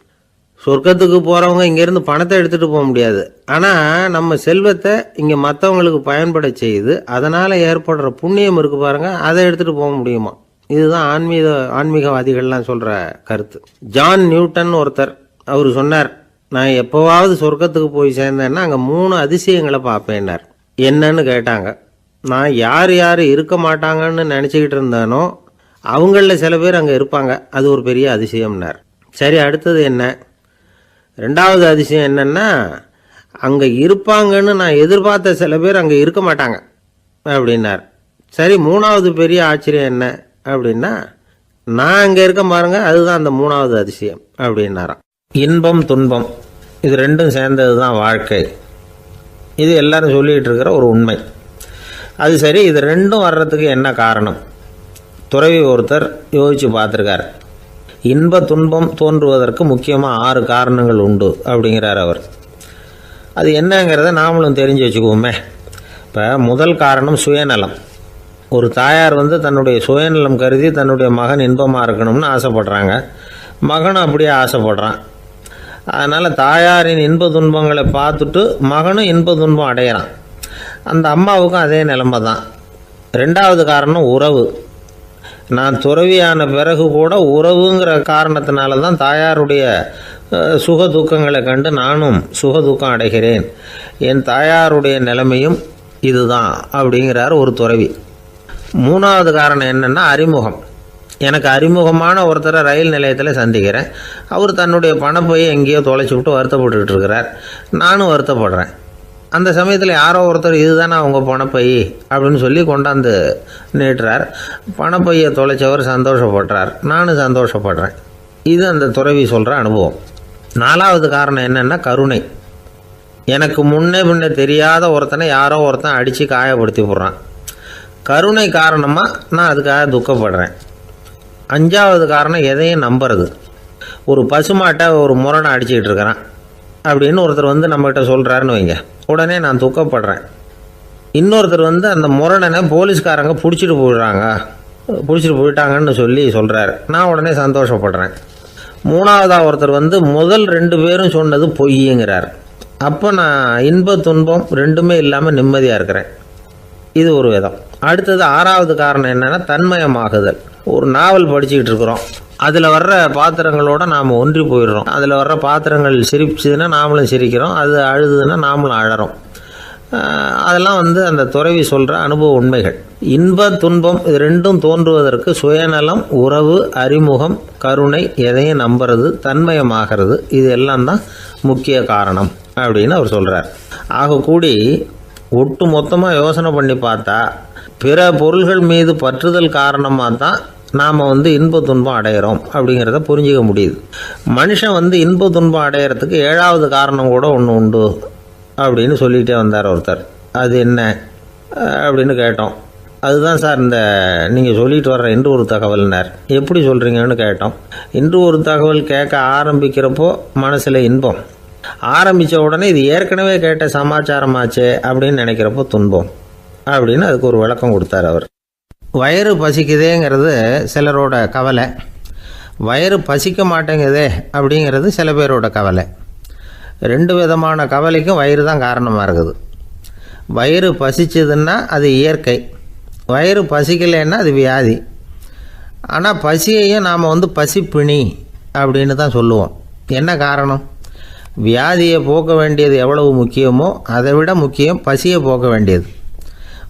சொர்க்கத்துக்கு போகிறவங்க இங்கேருந்து பணத்தை எடுத்துகிட்டு போக முடியாது, ஆனால் நம்ம செல்வத்தை இங்கே மற்றவங்களுக்கு பயன்பட செய்து அதனால் ஏற்படுற புண்ணியம் இருக்குது பாருங்கள், அதை எடுத்துகிட்டு போக முடியுமா. இதுதான் ஆன்மீகவாதிகள்லாம் சொல்கிற கருத்து. ஜான் நியூட்டன் ஒருத்தர், அவர் சொன்னார், நான் எப்போவாவது சொர்க்கத்துக்கு போய் சேர்ந்தேன்னா அங்கே 3 அதிசயங்களை பார்ப்பேன்னார். என்னன்னு கேட்டாங்க. நான் யார் யார் இருக்க மாட்டாங்கன்னு நினச்சிக்கிட்டு இருந்தானோ அவங்களில் சில பேர் அங்கே இருப்பாங்க, அது ஒரு பெரிய அதிசயம்னார். சரி, அடுத்தது என்ன? ரெண்டாவது அதிசயம் என்னென்னா, அங்கே இருப்பாங்கன்னு நான் எதிர்பார்த்த சில பேர் அங்கே இருக்க மாட்டாங்க அப்படின்னார். சரி, மூணாவது பெரிய ஆச்சரியம் என்ன அப்படின்னா, நான் அங்கே இருக்க பாருங்க, அதுதான் அந்த மூணாவது அதிசயம் அப்படின்னாராம். இன்பம் துன்பம் இது ரெண்டும் சேர்ந்தது தான் வாழ்க்கை. இது எல்லாரும் சொல்லிகிட்டு இருக்கிற ஒரு உண்மை. அது சரி, இது ரெண்டும் வர்றதுக்கு என்ன காரணம்? துறவி ஒருத்தர் யோசித்து பார்த்துருக்கார். இன்ப துன்பம் தோன்றுவதற்கு முக்கியமாக 6 காரணங்கள் உண்டு அப்படிங்கிறார் அவர். அது என்னங்கிறத நாமளும் தெரிஞ்சு வச்சுக்குவோமே. இப்போ முதல் காரணம் சுயநலம். ஒரு தாயார் தன்னுடைய சுயநலம் கருதி தன்னுடைய மகன் இன்பமாக இருக்கணும்னு ஆசைப்படுறாங்க. மகனும் அப்படியே ஆசைப்படுறான். அதனால் தாயாரின் இன்ப துன்பங்களை பார்த்துட்டு மகனும் இன்ப துன்பம் அடையிறான். அந்த அம்மாவுக்கும் அதே நிலைமை தான். ரெண்டாவது காரணம் உறவு. நான் துறவியான பிறகு கூட உறவுங்கிற காரணத்தினால தான் தாயாருடைய சுக துக்கங்களை கண்டு நானும் சுக துக்கம் அடைகிறேன். என் தாயாருடைய நிலைமையும் இதுதான் அப்படிங்கிறார் ஒரு துறவி. மூணாவது காரணம் என்னென்னா அறிமுகம். எனக்கு அறிமுகமான ஒருத்தரை ரயில் நிலையத்தில் சந்திக்கிறேன். அவர் தன்னுடைய பணப்பையை எங்கேயோ தொலைச்சி விட்டு வருத்தப்பட்டுக்கிட்டு இருக்கிறார். நானும் வருத்தப்படுறேன். அந்த சமயத்தில் யாரோ ஒருத்தர் இதுதானே அவங்க பணப்பை அப்படின்னு சொல்லி கொண்டாந்து நீட்டுறார். பணப்பையை தொலைச்சவர் சந்தோஷப்படுறார், நானும் சந்தோஷப்படுறேன். இது அந்த துறவி சொல்கிற அனுபவம். நாலாவது காரணம் என்னென்னா கருணை. எனக்கு முன்னே தெரியாத ஒருத்தனை யாரோ ஒருத்தன் அடித்து காயப்படுத்தி போடுறான். கருணை காரணமாக நான் அதுக்காக துக்கப்படுறேன். அஞ்சாவது காரணம் எதையும் நம்புறது. ஒரு பசுமாட்டை ஒரு முரணை அடிச்சுக்கிட்டு இருக்கிறான் அப்படின்னு ஒருத்தர் நம்மகிட்ட சொல்கிறாருன்னு வைங்க, உடனே நான் துக்கப்படுறேன். இன்னொருத்தர் அந்த முரணனை போலீஸ்காரங்க பிடிச்சிட்டு போயிட்டாங்கன்னு சொல்கிறாரு, நான் உடனே சந்தோஷப்படுறேன். மூணாவதாக ஒருத்தர் முதல் 2 பேரும் சொன்னது பொய்யுங்கிறார். அப்போ நான் இன்ப துன்பம் ரெண்டுமே இல்லாமல் நிம்மதியாக இருக்கிறேன். இது ஒரு விதம். அடுத்தது 6வது காரணம் என்னென்னா தன்மயமாகுதல். ஒரு நாவல் படிச்சுக்கிட்டு இருக்கிறோம், அதில் வர்ற பாத்திரங்களோட நாம் ஒன்றி போயிடுறோம். அதில் வர்ற பாத்திரங்கள் சிரிச்சுதுன்னா நாமளும் சிரிக்கிறோம், அது அழுதுன்னா நாமளும் அழறோம். அதெல்லாம் அந்த துறவி சொல்கிற அனுபவ உண்மைகள். இன்ப துன்பம் இது ரெண்டும் தோன்றுவதற்கு சுயநலம், உறவு, அறிமுகம், கருணை, எதையும் நம்புறது, தன்மயமாகிறது, இது எல்லாம் தான் முக்கிய காரணம் அப்படின்னு அவர் சொல்கிறார். ஆகக்கூடி ஒட்டு மொத்தமாக யோசனை பண்ணி பார்த்தா பிற பொருள்கள் மீது பற்றுதல் காரணமாக தான் நாம் இன்ப துன்பம் அடையிறோம் அப்படிங்கிறத புரிஞ்சிக்க முடியுது. மனுஷன் இன்ப துன்பம் அடையிறதுக்கு 7வது காரணம் கூட ஒன்று உண்டு அப்படின்னு சொல்லிகிட்டே வந்தார் ஒருத்தர். அது என்ன அப்படின்னு கேட்டோம். அதுதான் சார் இந்த நீங்கள் சொல்லிட்டு வர்ற இன்று ஒரு தகவல்னார். எப்படி சொல்கிறீங்கன்னு கேட்டோம். இன்று ஒரு தகவல் கேட்க ஆரம்பிக்கிறப்போ மனசில் இன்பம், ஆரம்பித்த உடனே இது ஏற்கனவே கேட்ட சமாச்சாரமாச்சே அப்படின்னு நினைக்கிறப்போ துன்பம் அப்படின்னு அதுக்கு ஒரு விளக்கம் கொடுத்தார் அவர். வயிறு பசிக்குதேங்கிறது சிலரோட கவலை, வயிறு பசிக்க மாட்டேங்குதே அப்படிங்கிறது சில பேரோட கவலை. 2 விதமான கவலைக்கும் வயிறு தான் காரணமாக இருக்குது. வயிறு பசிச்சதுன்னா அது இயற்கை, வயிறு பசிக்கலைன்னா அது வியாதி. ஆனால் பசியையும் நாம் பசிப்பிணி அப்படின்னு தான் சொல்லுவோம். என்ன காரணம்? வியாதியை போக்க வேண்டியது எவ்வளவு முக்கியமோ அதை விட முக்கியம் பசியை போக்க வேண்டியது.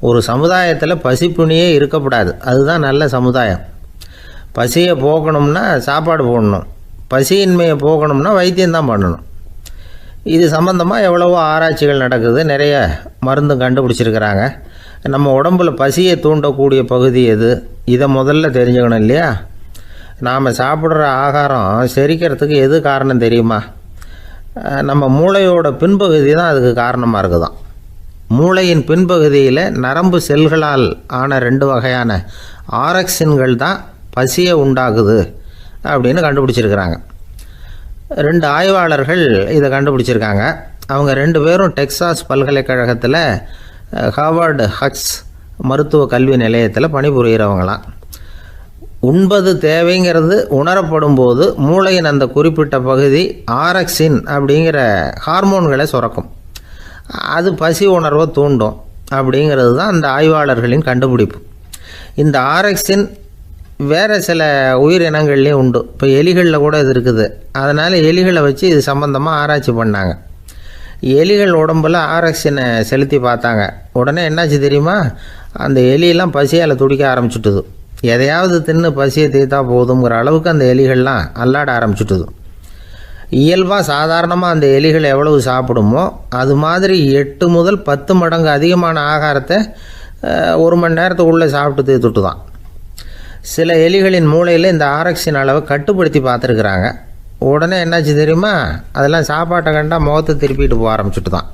ஒரு சமுதாயத்தில் பசிப்புணியே இருக்கக்கூடாது, அதுதான் நல்ல சமுதாயம். பசியை போக்கணும்னா சாப்பாடு போடணும், பசியின்மையை போக்கணும்னா வைத்தியம்தான் பண்ணணும். இது சம்பந்தமாக எவ்வளவோ ஆராய்ச்சிகள் நடக்குது, நிறைய மருந்து கண்டுபிடிச்சிருக்கிறாங்க. நம்ம உடம்புல பசியை தூண்டக்கூடிய பகுதி எது, இதை முதல்ல தெரிஞ்சுக்கணும் இல்லையா? நாம் சாப்பிட்ற ஆகாரம் செரிக்கிறதுக்கு எது காரணம் தெரியுமா? நம்ம மூளையோட பின்பகுதி தான் அதுக்கு காரணமாக இருக்குதாம். மூளையின் பின்பகுதியில் நரம்பு செல்களால் ஆன 2 வகையான ஆரக்சின்கள் தான் பசியை உண்டாகுது அப்படின்னு கண்டுபிடிச்சிருக்கிறாங்க. 2 ஆய்வாளர்கள் இதை கண்டுபிடிச்சிருக்காங்க. அவங்க 2 பேரும் டெக்சாஸ் பல்கலைக்கழகத்தில் ஹார்வர்டு ஹக்ஸ் மருத்துவ கல்வி நிலையத்தில் பணிபுரிகிறவங்களாம். உண்பது தேவைங்கிறது உணரப்படும் போது மூளையின் அந்த குறிப்பிட்ட பகுதி ஆரக்சின் அப்படிங்கிற ஹார்மோன்களை சுரக்கும். அது பசி உணர்வை தூண்டும் அப்படிங்கிறது தான் அந்த ஆய்வாளர்களின் கண்டுபிடிப்பு. இந்த ஆரக்சின் வேறு சில உயிரினங்கள்லேயும் உண்டு. இப்போ எலிகளில் கூட இது இருக்குது. அதனால் எலிகளை வச்சு இது சம்பந்தமாக ஆராய்ச்சி பண்ணாங்க. எலிகள் உடம்பில் ஆரக்சினை செலுத்தி பார்த்தாங்க. உடனே என்னாச்சு தெரியுமா? அந்த எலியெல்லாம் பசியால் துடிக்க ஆரம்பிச்சுட்டுது. எதையாவது தின்னு பசியை தீர்த்தா போதுங்கிற அளவுக்கு அந்த எலிகள்லாம் அல்லாட ஆரம்பிச்சுட்டுது. இயல்பாக சாதாரணமாக அந்த எலிகள் எவ்வளவு சாப்பிடுமோ அது மாதிரி 8 முதல் 10 மடங்கு அதிகமான ஆகாரத்தை 1 மணி நேரத்துக்குள்ளே சாப்பிட்டு தீர்த்துட்டு தான். சில எலிகளின் மூளையில் இந்த ஆரக்சின் அளவை கட்டுப்படுத்தி பார்த்துருக்குறாங்க. உடனே என்னாச்சு தெரியுமா, அதெல்லாம் சாப்பாட்டை கண்டால் முகத்தை திருப்பிட்டு போக ஆரம்பிச்சுட்டு தான்.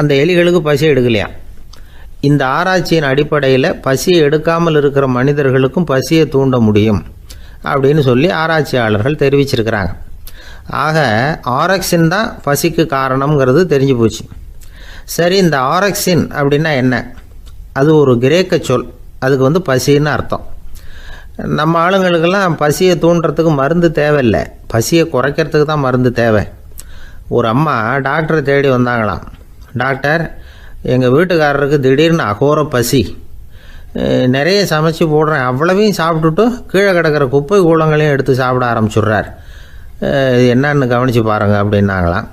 அந்த எலிகளுக்கு பசி எடுக்கலையாம். இந்த ஆராய்ச்சியின் அடிப்படையில் பசியை எடுக்காமல் இருக்கிற மனிதர்களுக்கும் பசியை தூண்ட முடியும் அப்படின்னு சொல்லி ஆராய்ச்சியாளர்கள் தெரிவிச்சிருக்கிறாங்க. ஆக ஆரக்சின் தான் பசிக்கு காரணம்ங்கிறது தெரிஞ்சு போச்சு. சரி, இந்த ஆரக்சின் அப்படின்னா என்ன? அது ஒரு கிரேக்க சொல். அதுக்கு பசின்னு அர்த்தம். நம்ம ஆளுங்களுக்கெல்லாம் பசியை தூண்டுறதுக்கு மருந்து தேவையில்லை, பசியை குறைக்கிறதுக்கு தான் மருந்து தேவை. ஒரு அம்மா டாக்டரை தேடி வந்தாங்களாம். டாக்டர், எங்கள் வீட்டுக்காரருக்கு திடீர்னு அகோர பசி, நிறைய சமைச்சு போடுறேன், அவ்வளவையும் சாப்பிட்டுட்டு கீழே கிடக்கிற குப்பை கூலங்களையும் எடுத்து சாப்பிட ஆரம்பிச்சுட்றார், என்னன்னு கவனித்து பாருங்கள் அப்படின்னாங்களாம்.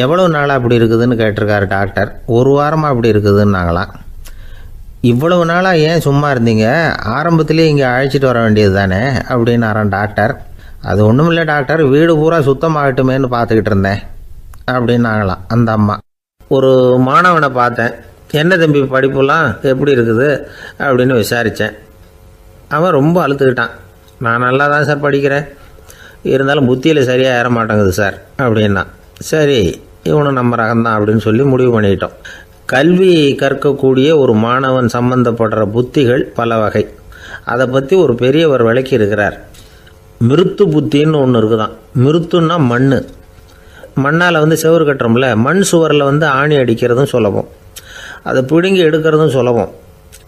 எவ்வளோ நாளாக அப்படி இருக்குதுன்னு கேட்டிருக்காரு டாக்டர். 1 வாரமாக அப்படி இருக்குதுன்னாங்களாம். இவ்வளவு நாளாக ஏன் சும்மா இருந்தீங்க, ஆரம்பத்திலே இங்கே அழைச்சிட்டு வர வேண்டியது தானே அப்படின்னாரான் டாக்டர். அது ஒன்றும் இல்லை டாக்டர், வீடு பூரா சுத்தமாகட்டுமேன்னு பார்த்துக்கிட்டு இருந்தேன் அப்படின்னாங்களாம் அந்த அம்மா. ஒரு மாணவனை பார்த்தேன். என்ன தம்பி படிப்புலாம் எப்படி இருக்குது அப்படின்னு விசாரித்தேன். அவன் ரொம்ப அழுத்துக்கிட்டான். நான் நல்லா தான் சார் படிக்கிறேன், இருந்தாலும் புத்தியில் சரியாக ஏற மாட்டேங்குது சார் அப்படின்னா. சரி, இவனும் நம்ம ரகம்தான் அப்படின்னு சொல்லி முடிவு பண்ணிக்கிட்டோம். கல்வி கற்கக்கூடிய ஒரு மாணவன் சம்பந்தப்படுற புத்திகள் பல வகை. அதை பற்றி ஒரு பெரியவர் விளக்கி இருக்கிறார். மிருத்து புத்தின்னு ஒன்று இருக்குதான். மிருத்துன்னா மண்ணால் செவுறு கட்டுறோம்ல, மண் சுவரில் ஆணி அடிக்கிறதும் சுலபம், அதை பிடுங்கி எடுக்கிறதும் சுலபம்.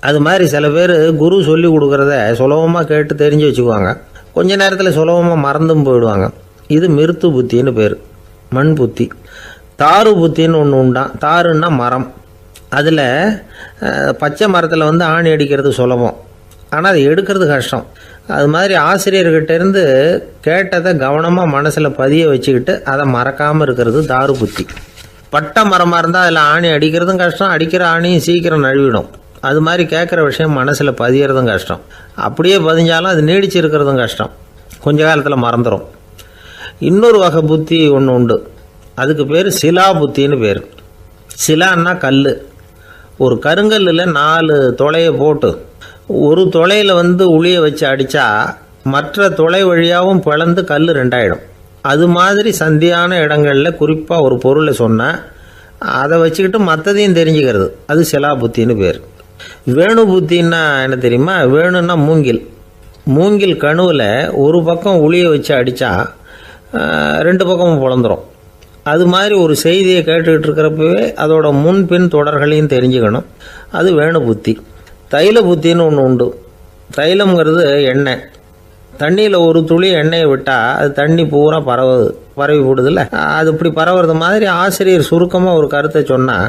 அது மாதிரி சில பேர் குரு சொல்லி கொடுக்குறத சுலபமாக கேட்டு தெரிஞ்சு வச்சுக்குவாங்க, கொஞ்ச நேரத்தில் சுலபமாக மறந்தும் போயிடுவாங்க. இது மிருத்து புத்தின்னு பேர், மண் புத்தி. தாரு புத்தின்னு ஒன்று உண்டான். தாருன்னா மரம். அதில் பச்சை மரத்தில் ஆணி அடிக்கிறது சுலபம், ஆனால் அதை எடுக்கிறது கஷ்டம். அது மாதிரி ஆசிரியர்கிட்டேருந்து கேட்டதை கவனமாக மனசில் பதிய வச்சுக்கிட்டு அதை மறக்காமல் இருக்கிறது தாரு புத்தி. பட்டை மரமாக இருந்தால் அதில் ஆணி அடிக்கிறதும் கஷ்டம், அடிக்கிற ஆணியும் சீக்கிரம் நழுவிடும். அது மாதிரி கேட்குற விஷயம் மனசில் பதியறதும் கஷ்டம், அப்படியே பதிஞ்சாலும் அது நீடிச்சு இருக்கிறதும் கஷ்டம், கொஞ்ச காலத்தில் மறந்துடும். இன்னொரு வகை புத்தி ஒன்று உண்டு, அதுக்கு பேர் சிலா புத்தின்னு பேர். சிலான்னா கல். ஒரு கருங்கல்லில் 4 துளையை போட்டு ஒரு துளையில் உளியை வச்சு அடித்தா மற்ற துளை வழியாகவும் பிளந்து கல் 2 ஆகிடும். அது மாதிரி சந்தியான இடங்களில் குறிப்பாக ஒரு பொருளை சொன்னால் அதை வச்சுக்கிட்டு மற்றதையும் தெரிஞ்சுக்கிறது, அது சிலா புத்தின்னு பேர். வேணு புத்தின்னா என்ன தெரியுமா? வேணுன்னா மூங்கில் கணுவில் ஒரு பக்கம் உளியை வச்சு அடித்தா 2 பக்கமும் பிளந்துடும். அது மாதிரி ஒரு செய்தியை கேட்டுக்கிட்டு இருக்கிறப்பவே அதோட முன்பின் தொடர்களையும் தெரிஞ்சுக்கணும், அது வேணு புத்தி. தைல புத்தின்னு ஒன்று உண்டு. தைலம்ங்கிறது எண்ணெய். தண்ணியில் ஒரு துளி எண்ணெயை விட்டால் அது தண்ணி பூரா பரவி போடுதில்ல, அது இப்படி பரவுறது மாதிரி ஆசிரியர் சுருக்கமாக ஒரு கருத்தை சொன்னால்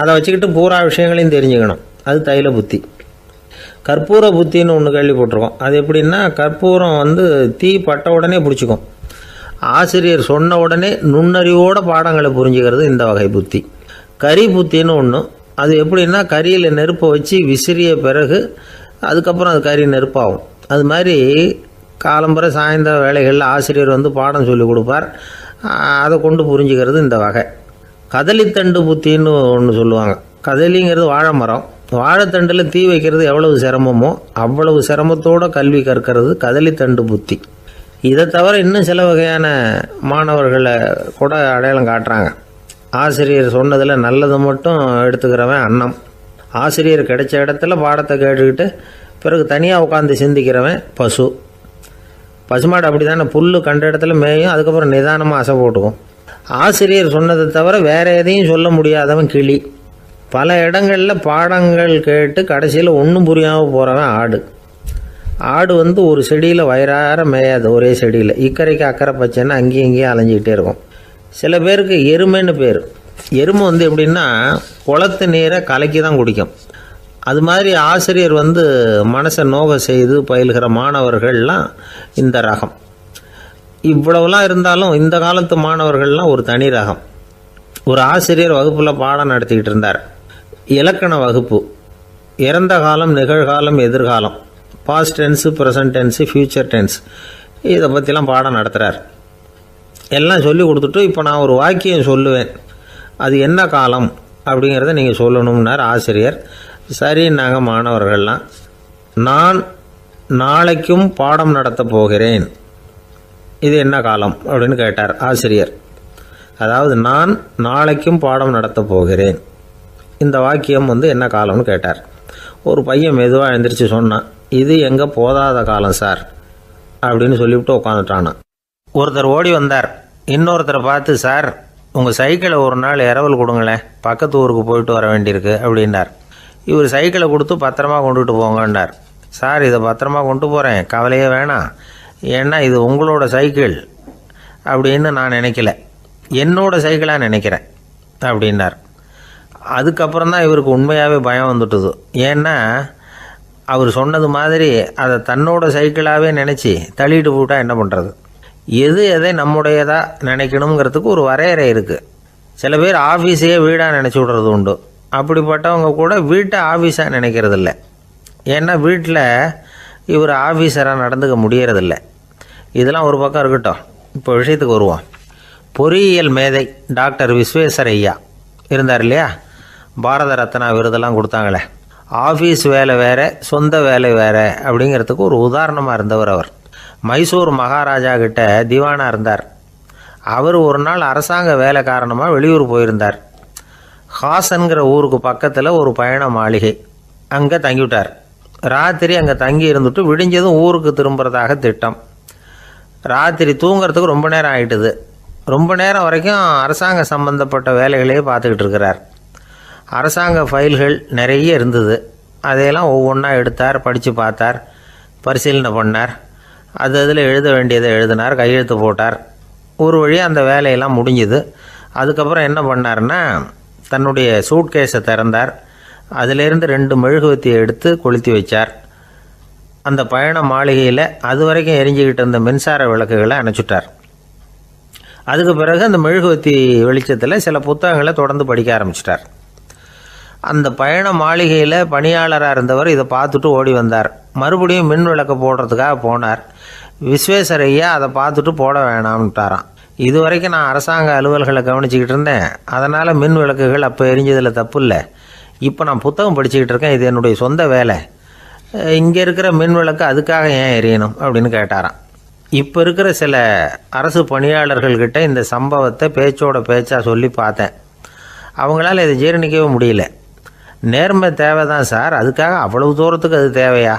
அதை வச்சுக்கிட்டு பூரா விஷயங்களையும் தெரிஞ்சுக்கணும், அது தைல புத்தி. கற்பூர புத்தின்னு ஒன்று கேள்விப்பட்டிருக்கோம். அது எப்படின்னா, கற்பூரம் தீ பட்ட உடனே பிடிச்சிக்கும். ஆசிரியர் சொன்ன உடனே நுண்ணறிவோட பாடங்களை புரிஞ்சுக்கிறது இந்த வகை புத்தி. கரி புத்தின்னு ஒன்று. அது எப்படின்னா, கரியில் நெருப்பை வச்சு விசிறிய பிறகு அதுக்கப்புறம் அது கறி நெருப்பாகும். அது மாதிரி காலம்பரை சாயந்தர வேலைகளில் ஆசிரியர் பாடம் சொல்லி கொடுப்பார், அதை கொண்டு புரிஞ்சுக்கிறது இந்த வகை. கதலித்தண்டு புத்தின்னு ஒன்று சொல்லுவாங்க. கதலிங்கிறது வாழை மரம். வாழைத்தண்டில் தீ வைக்கிறது எவ்வளவு சிரமமோ அவ்வளவு சிரமத்தோடு கல்வி கற்கிறது கதலித்தண்டு புத்தி. இதை தவிர இன்னும் சில வகையான மாணவர்களை கூட அடையாளம் காட்டுறாங்க. ஆசிரியர் சொன்னதில் நல்லதை மட்டும் எடுத்துக்கிறவன் அன்னம். ஆசிரியர் கிடைச்ச இடத்துல பாடத்தை கேட்டுக்கிட்டு பிறகு தனியாக உட்காந்து சிந்திக்கிறவன் பசு. பசுமாடு அப்படி தானே, புல் கண்ட இடத்துல மேயும், அதுக்கப்புறம் நிதானமாக அசை போட்டுக்கும். ஆசிரியர் சொன்னதை தவிர வேறு எதையும் சொல்ல முடியாதவன் கிளி. பல இடங்களில் பாடங்கள் கேட்டு கடைசியில் ஒன்றும் புரியாமல் போகிறவன் ஆடு. ஆடு ஒரு செடியில் வயிறார மேயாது, ஒரே செடியில் இக்கரைக்கு அக்கறை பச்சைன்னா அங்கேயும் இங்கேயும் அலைஞ்சிக்கிட்டே இருக்கும். சில பேருக்கு எருமைன்னு பேர். எருமை எப்படின்னா குளத்து நீரை கலக்கி தான் குடிக்கும். அது மாதிரி ஆசிரியர் மனசை நோக செய்து பயில்கிற மாணவர்கள்லாம் இந்த ரகம். இவ்வளவுலாம் இருந்தாலும் இந்த காலத்து மாணவர்கள்லாம் ஒரு தனி ரகம். ஒரு ஆசிரியர் வகுப்பில் பாடம் நடத்திக்கிட்டு இருந்தார். இலக்கண வகுப்பு. இறந்த காலம், நிகழ்காலம், எதிர்காலம், past tense, present tense, future tense, இதை பற்றிலாம் பாடம் நடத்துகிறார். எல்லாம் சொல்லி கொடுத்துட்டு இப்போ நான் ஒரு வாக்கியம் சொல்லுவேன், அது என்ன காலம் அப்படிங்கிறத நீங்கள் சொல்லணும்னார் ஆசிரியர். சரின்னாங்க மாணவர்கள்லாம். நான் நாளைக்கும் பாடம் நடத்தப் போகிறேன், இது என்ன காலம் அப்படின்னு கேட்டார் ஆசிரியர். அதாவது நான் நாளைக்கும் பாடம் நடத்தப் போகிறேன், இந்த வாக்கியம் என்ன காலம்னு கேட்டார். ஒரு பையன் மெதுவாக எழுந்திரிச்சு சொன்னான், இது எங்கே போதாத காலம் சார் அப்படின்னு சொல்லிவிட்டு உட்காந்துட்டானா. ஒருத்தர் ஓடி வந்தார், இன்னொருத்தரை பார்த்து, சார் உங்கள் சைக்கிளை ஒரு நாள் இரவல் கொடுங்களேன், பக்கத்து ஊருக்கு போயிட்டு வர வேண்டியிருக்கு அப்படின்னார். இவர் சைக்கிளை கொடுத்து பத்திரமா கொண்டுட்டு போங்கன்னார். சார் இதை பத்திரமா கொண்டு போகிறேன், கவலையே வேணாம், ஏன்னா இது உங்களோட சைக்கிள் அப்படின்னு நான் நினைக்கல, என்னோட சைக்கிளாக நினைக்கிறேன் அப்படின்னார். அதுக்கப்புறம் தான் இவருக்கு உண்மையாகவே பயம் வந்துட்டுது. ஏன்னா அவர் சொன்னது மாதிரி அதை தன்னோட சைக்கிளாகவே நினச்சி தள்ளிட்டு போட்டால் என்ன பண்ணுறது? எது எதை நம்முடையதாக நினைக்கணுங்கிறதுக்கு ஒரு வரையறை இருக்குது. சில பேர் ஆஃபீஸையே வீடாக நினச்சி விடுறது உண்டு. அப்படிப்பட்டவங்க கூட வீட்டை ஆஃபீஸாக நினைக்கிறது இல்லை. ஏன்னா வீட்டில் இவர் ஆஃபீஸராக நடந்துக்க முடியறதில்ல. இதெல்லாம் ஒரு பக்கம் இருக்கட்டும், இப்போ விஷயத்துக்கு வருவோம். பொறியியல் மேதை டாக்டர் விஸ்வேஸ்வரய்யா இருந்தார் இல்லையா, பாரத ரத்னா விருதெல்லாம் கொடுத்தாங்களே. ஆஃபீஸ் வேலை வேறு, சொந்த வேலை வேறு அப்படிங்கிறதுக்கு ஒரு உதாரணமாக இருந்தவர் அவர். மைசூர் மகாராஜா கிட்ட திவானாக இருந்தார். அவர் ஒரு நாள் அரசாங்க வேலை காரணமாக வெளியூர் போயிருந்தார். ஹாசன்கிற ஊருக்கு பக்கத்தில் ஒரு பயண மாளிகை, அங்கே தங்கிவிட்டார். ராத்திரி அங்கே தங்கி இருந்துட்டு விடிஞ்சதும் ஊருக்கு திரும்புறதாக திட்டம். ராத்திரி தூங்கிறதுக்கு ரொம்ப நேரம் ஆகிட்டுது. ரொம்ப நேரம் வரைக்கும் அரசாங்க சம்பந்தப்பட்ட வேலைகளையே பார்த்துக்கிட்டு இருக்கிறார். அரசாங்க ஃபைல்கள் நிறைய இருந்தது. அதையெல்லாம் ஒவ்வொன்றா எடுத்தார், படித்து பார்த்தார், பரிசீலனை பண்ணார். அதில் எழுத வேண்டியதை எழுதினார், கையெழுத்து போட்டார். ஒரு வழியாக அந்த வேலையெல்லாம் முடிஞ்சுது. அதுக்கப்புறம் என்ன பண்ணார்னா, தன்னுடைய சூட்கேஸை திறந்தார். அதிலேருந்து 2 மெழுகுவத்தியை எடுத்து கொளுத்தி வச்சார். அந்த பயண மாளிகையில் அது வரைக்கும் எரிஞ்சிக்கிட்டு இருந்த மின்சார விளக்குகளை அணைச்சிட்டார். அதுக்கு பிறகு அந்த மெழுகுவத்தி வெளிச்சத்தில் சில புத்தகங்களை தொடர்ந்து படிக்க ஆரம்பிச்சிட்டார். அந்த பயண மாளிகையில் பணியாளராக இருந்தவர் இதை பார்த்துட்டு ஓடி வந்தார். மறுபடியும் மின் விளக்கு போடுறதுக்காக போனார். விஸ்வேஸ்வரய்யா அதை பார்த்துட்டு போட வேணாம்ட்டாராம். இது வரைக்கும் நான் அரசாங்க அலுவல்களை கவனிச்சிக்கிட்டு இருந்தேன், அதனால் மின் விளக்குகள் அப்போ எரிஞ்சதில் தப்பு இல்லை. இப்போ நான் புத்தகம் படிச்சுக்கிட்டு இருக்கேன், இது என்னுடைய சொந்த வேலை, இங்கே இருக்கிற மின் விளக்கு அதுக்காக ஏன் எரியணும் அப்படின்னு கேட்டாராம். இப்போ இருக்கிற சில அரசு பணியாளர்கள்கிட்ட இந்த சம்பவத்தை பேச்சோட பேச்சாக சொல்லி பார்த்தேன். அவங்களால இதை ஜீரணிக்கவே முடியல. நேர்மை தேவை தான் சார், அதுக்காக அவ்வளவு தூரத்துக்கு அது தேவையா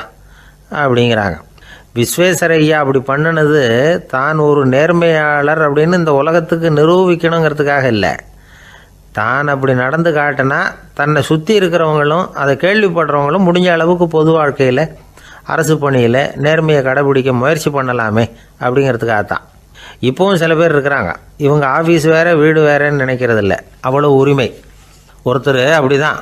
அப்படிங்கிறாங்க. விஸ்வேஸ்வரய்யா அப்படி பண்ணினது தான் ஒரு நேர்மையாளர் அப்படின்னு இந்த உலகத்துக்கு நிரூபிக்கணுங்கிறதுக்காக இல்லை. தான் அப்படி நடந்து காட்டினா தன்னை சுற்றி இருக்கிறவங்களும் அதை கேள்விப்படுறவங்களும் முடிஞ்ச அளவுக்கு பொது வாழ்க்கையில் அரசு பணியில் நேர்மையை கடைபிடிக்க முயற்சி பண்ணலாமே அப்படிங்கிறதுக்காகத்தான். இப்போவும் சில பேர் இருக்கிறாங்க, இவங்க ஆஃபீஸ் வேறு வீடு வேறேன்னு நினைக்கிறதில்ல, அவ்வளோ உரிமை. ஒருத்தர் அப்படி தான்,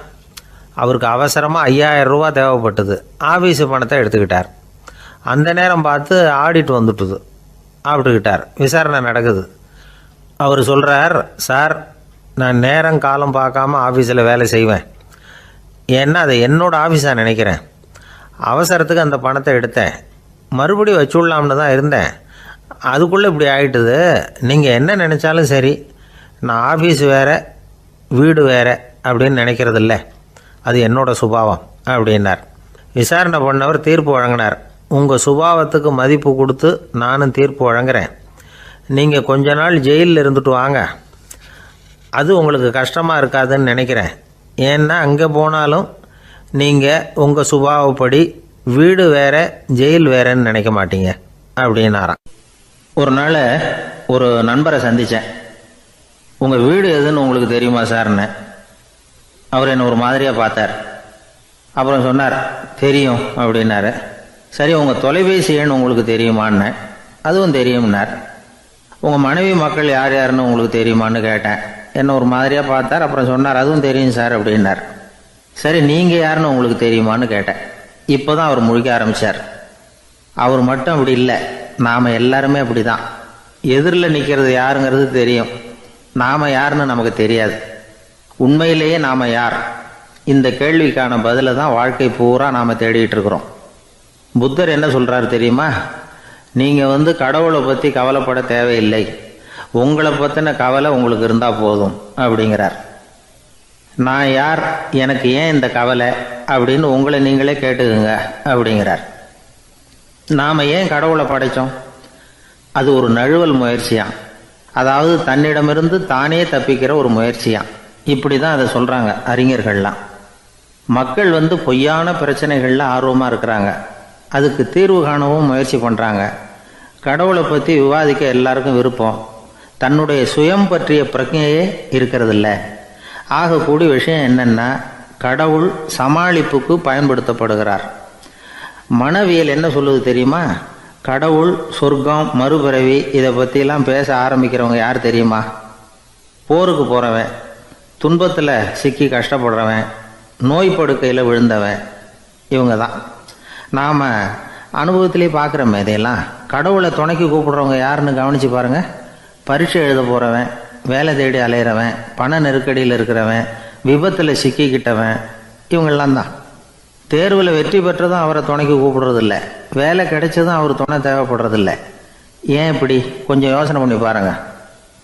அவருக்கு அவசரமாக 5000 ரூபா தேவைப்பட்டது. ஆஃபீஸு பணத்தை எடுத்துக்கிட்டார். அந்த நேரம் பார்த்து ஆடிட் வந்துட்டுது, ஆப்பிட்டுக்கிட்டார். விசாரணை நடக்குது. அவர் சொல்கிறார், சார் நான் நேரம் காலம் பார்க்காம ஆஃபீஸில் வேலை செய்வேன், ஏன்னா அதை என்னோடய ஆஃபீஸாக நினைக்கிறேன். அவசரத்துக்கு அந்த பணத்தை எடுத்தேன், மறுபடியும் வச்சுடலாம்னு தான் இருந்தேன், அதுக்குள்ளே இப்படி ஆகிட்டுது. நீங்கள் என்ன நினச்சாலும் சரி, நான் ஆஃபீஸ் வேறு வீடு வேறு அப்படின்னு நினைக்கிறதில்ல, அது என்னோடய சுபாவம் அப்படின்னார். விசாரணை பண்ணவர் தீர்ப்பு வழங்கினார். உங்கள் சுபாவத்துக்கு மதிப்பு கொடுத்து நானும் தீர்ப்பு வழங்குறேன். நீங்கள் கொஞ்ச நாள் ஜெயிலில் இருந்துட்டு வாங்க, அது உங்களுக்கு கஷ்டமாக இருக்காதுன்னு நினைக்கிறேன். ஏன்னா அங்கே போனாலும் நீங்கள் உங்கள் சுபாவப்படி வீடு வேற ஜெயில் வேறன்னு நினைக்க மாட்டீங்க அப்படின்னாராம். ஒரு நாள் ஒரு நண்பரை சந்தித்தேன். உங்கள் வீடு எதுன்னு உங்களுக்கு தெரியுமா சார்ன்னு. அவர் என்னை ஒரு மாதிரியாக பார்த்தார். அப்புறம் சொன்னார், தெரியும் அப்படின்னாரு. சரி, உங்கள் தொலைபேசி எண் உங்களுக்கு தெரியுமான்னு. அதுவும் தெரியும்னார். உங்கள் மனைவி மக்கள் யார் யாருன்னு உங்களுக்கு தெரியுமான்னு கேட்டேன். என்னை ஒரு மாதிரியாக பார்த்தார். அப்புறம் சொன்னார், அதுவும் தெரியும் சார் அப்படின்னார். சரி, நீங்கள் யாருன்னு உங்களுக்கு தெரியுமான்னு கேட்டேன். இப்போ தான் அவர் முழிக்க ஆரம்பித்தார். அவர் மட்டும் அப்படி இல்லை, நாம் எல்லாருமே அப்படி தான். எதிரில் நிற்கிறது யாருங்கிறது தெரியும், நாம் யாருன்னு நமக்கு தெரியாது. உண்மையிலேயே நாம் யார்? இந்த கேள்விக்கான பதிலை தான் வாழ்க்கை பூரா நாம் தேடிட்டு இருக்கிறோம். புத்தர் என்ன சொல்கிறாரு தெரியுமா? நீங்கள் கடவுளை பற்றி கவலைப்பட தேவையில்லை, உங்களை பற்றின கவலை உங்களுக்கு இருந்தால் போதும் அப்படிங்கிறார். நான் யார், எனக்கு ஏன் இந்த கவலை அப்படின்னு உங்களை நீங்களே கேட்டுக்குங்க அப்படிங்கிறார். நாம் ஏன் கடவுளை படைத்தோம்? அது ஒரு நழுவல் முயற்சியாம். அதாவது தன்னிடமிருந்து தானே தப்பிக்கிற ஒரு முயற்சியாம். இப்படி தான் அதை சொல்கிறாங்க அறிஞர்கள்லாம். மக்கள் பொய்யான பிரச்சனைகளில் ஆர்வமாக இருக்கிறாங்க. அதுக்கு தீர்வு காணவும் முயற்சி பண்ணுறாங்க. கடவுளை பற்றி விவாதிக்க எல்லாருக்கும் விருப்பம். தன்னுடைய சுயம் பற்றிய பிரஜையே இருக்கிறதில்ல. ஆகக்கூடிய விஷயம் என்னென்னா, கடவுள் சமாளிப்புக்கு பயன்படுத்தப்படுகிறார். மனவியல் என்ன சொல்லுது தெரியுமா? கடவுள், சொர்க்கம், மறுபிறவி இதை பற்றிலாம் பேச ஆரம்பிக்கிறவங்க யார் தெரியுமா? போருக்கு போகிறவன், துன்பத்தில் சிக்கி கஷ்டப்படுறவன், நோய் படுக்கையில் விழுந்தவன், இவங்க தான். நாம் அனுபவத்திலே பார்க்குறோமே இதையெல்லாம். கடவுளை துணைக்கு கூப்பிடுறவங்க யாருன்னு கவனித்து பாருங்கள். பரீட்சை எழுத போகிறவன், வேலை தேடி அலையிறவன், பண நெருக்கடியில் இருக்கிறவன், விபத்தில் சிக்கிக்கிட்டவன், இவங்கெல்லாம் தான். தேர்வில் வெற்றி பெற்றதும் அவரை துணைக்கு கூப்பிடுறதில்ல, வேலை கிடைச்சதும் அவர் துணை தேவைப்படுறதில்ல. ஏன் இப்படி? கொஞ்சம் யோசனை பண்ணி பாருங்கள்.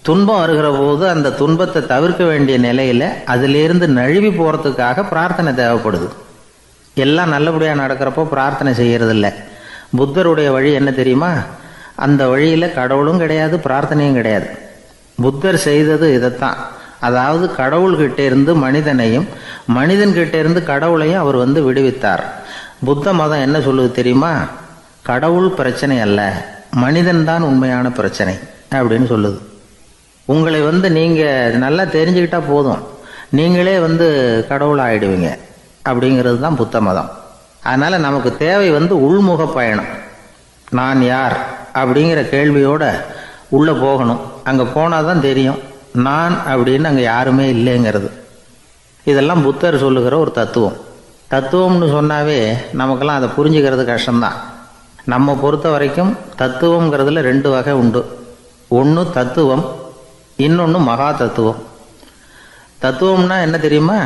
துன்பம் வருகிற போது அந்த துன்பத்தை தவிர்க்க வேண்டிய நிலையில் அதிலிருந்து நழுவி போகிறதுக்காக பிரார்த்தனை தேவைப்படுது. எல்லாம் நல்லபடியாக நடக்கிறப்போ பிரார்த்தனை செய்கிறதில்ல. புத்தருடைய வழி என்ன தெரியுமா? அந்த வழியில் கடவுளும் கிடையாது, பிரார்த்தனையும் கிடையாது. புத்தர் செய்தது இதைத்தான். அதாவது கடவுள்கிட்ட இருந்து மனிதனையும், மனிதன்கிட்ட இருந்து கடவுளையும் அவர் விடுவித்தார். புத்த மதம் என்ன சொல்லுது தெரியுமா? கடவுள் பிரச்சனை அல்ல, மனிதன்தான் உண்மையான பிரச்சனை அப்படின்னு சொல்லுது. உங்களை நீங்கள் நல்லா தெரிஞ்சுக்கிட்டா போதும், நீங்களே கடவுள் ஆகிடுவீங்க அப்படிங்கிறது தான் புத்த மதம். அதனால் நமக்கு தேவை உள்முக பயணம். நான் யார் அப்படிங்கிற கேள்வியோட உள்ளே போகணும். அங்கே போனால் தான் தெரியும் நான் அப்படின்னு அங்கே யாருமே இல்லைங்கிறது. இதெல்லாம் புத்தர் சொல்லுகிற ஒரு தத்துவம். தத்துவம்னு சொன்னாவே நமக்கெல்லாம் அதை புரிஞ்சுக்கிறது கஷ்டம்தான். நம்ம பொறுத்த வரைக்கும் தத்துவங்கிறதுல 2 வகை உண்டு. ஒன்று தத்துவம், இன்னொன்று மகா தத்துவம். தத்துவம்னா என்ன தெரியுமா?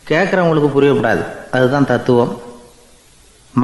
கேட்குறவங்களுக்கு புரியக்கூடாது, அதுதான் தத்துவம்.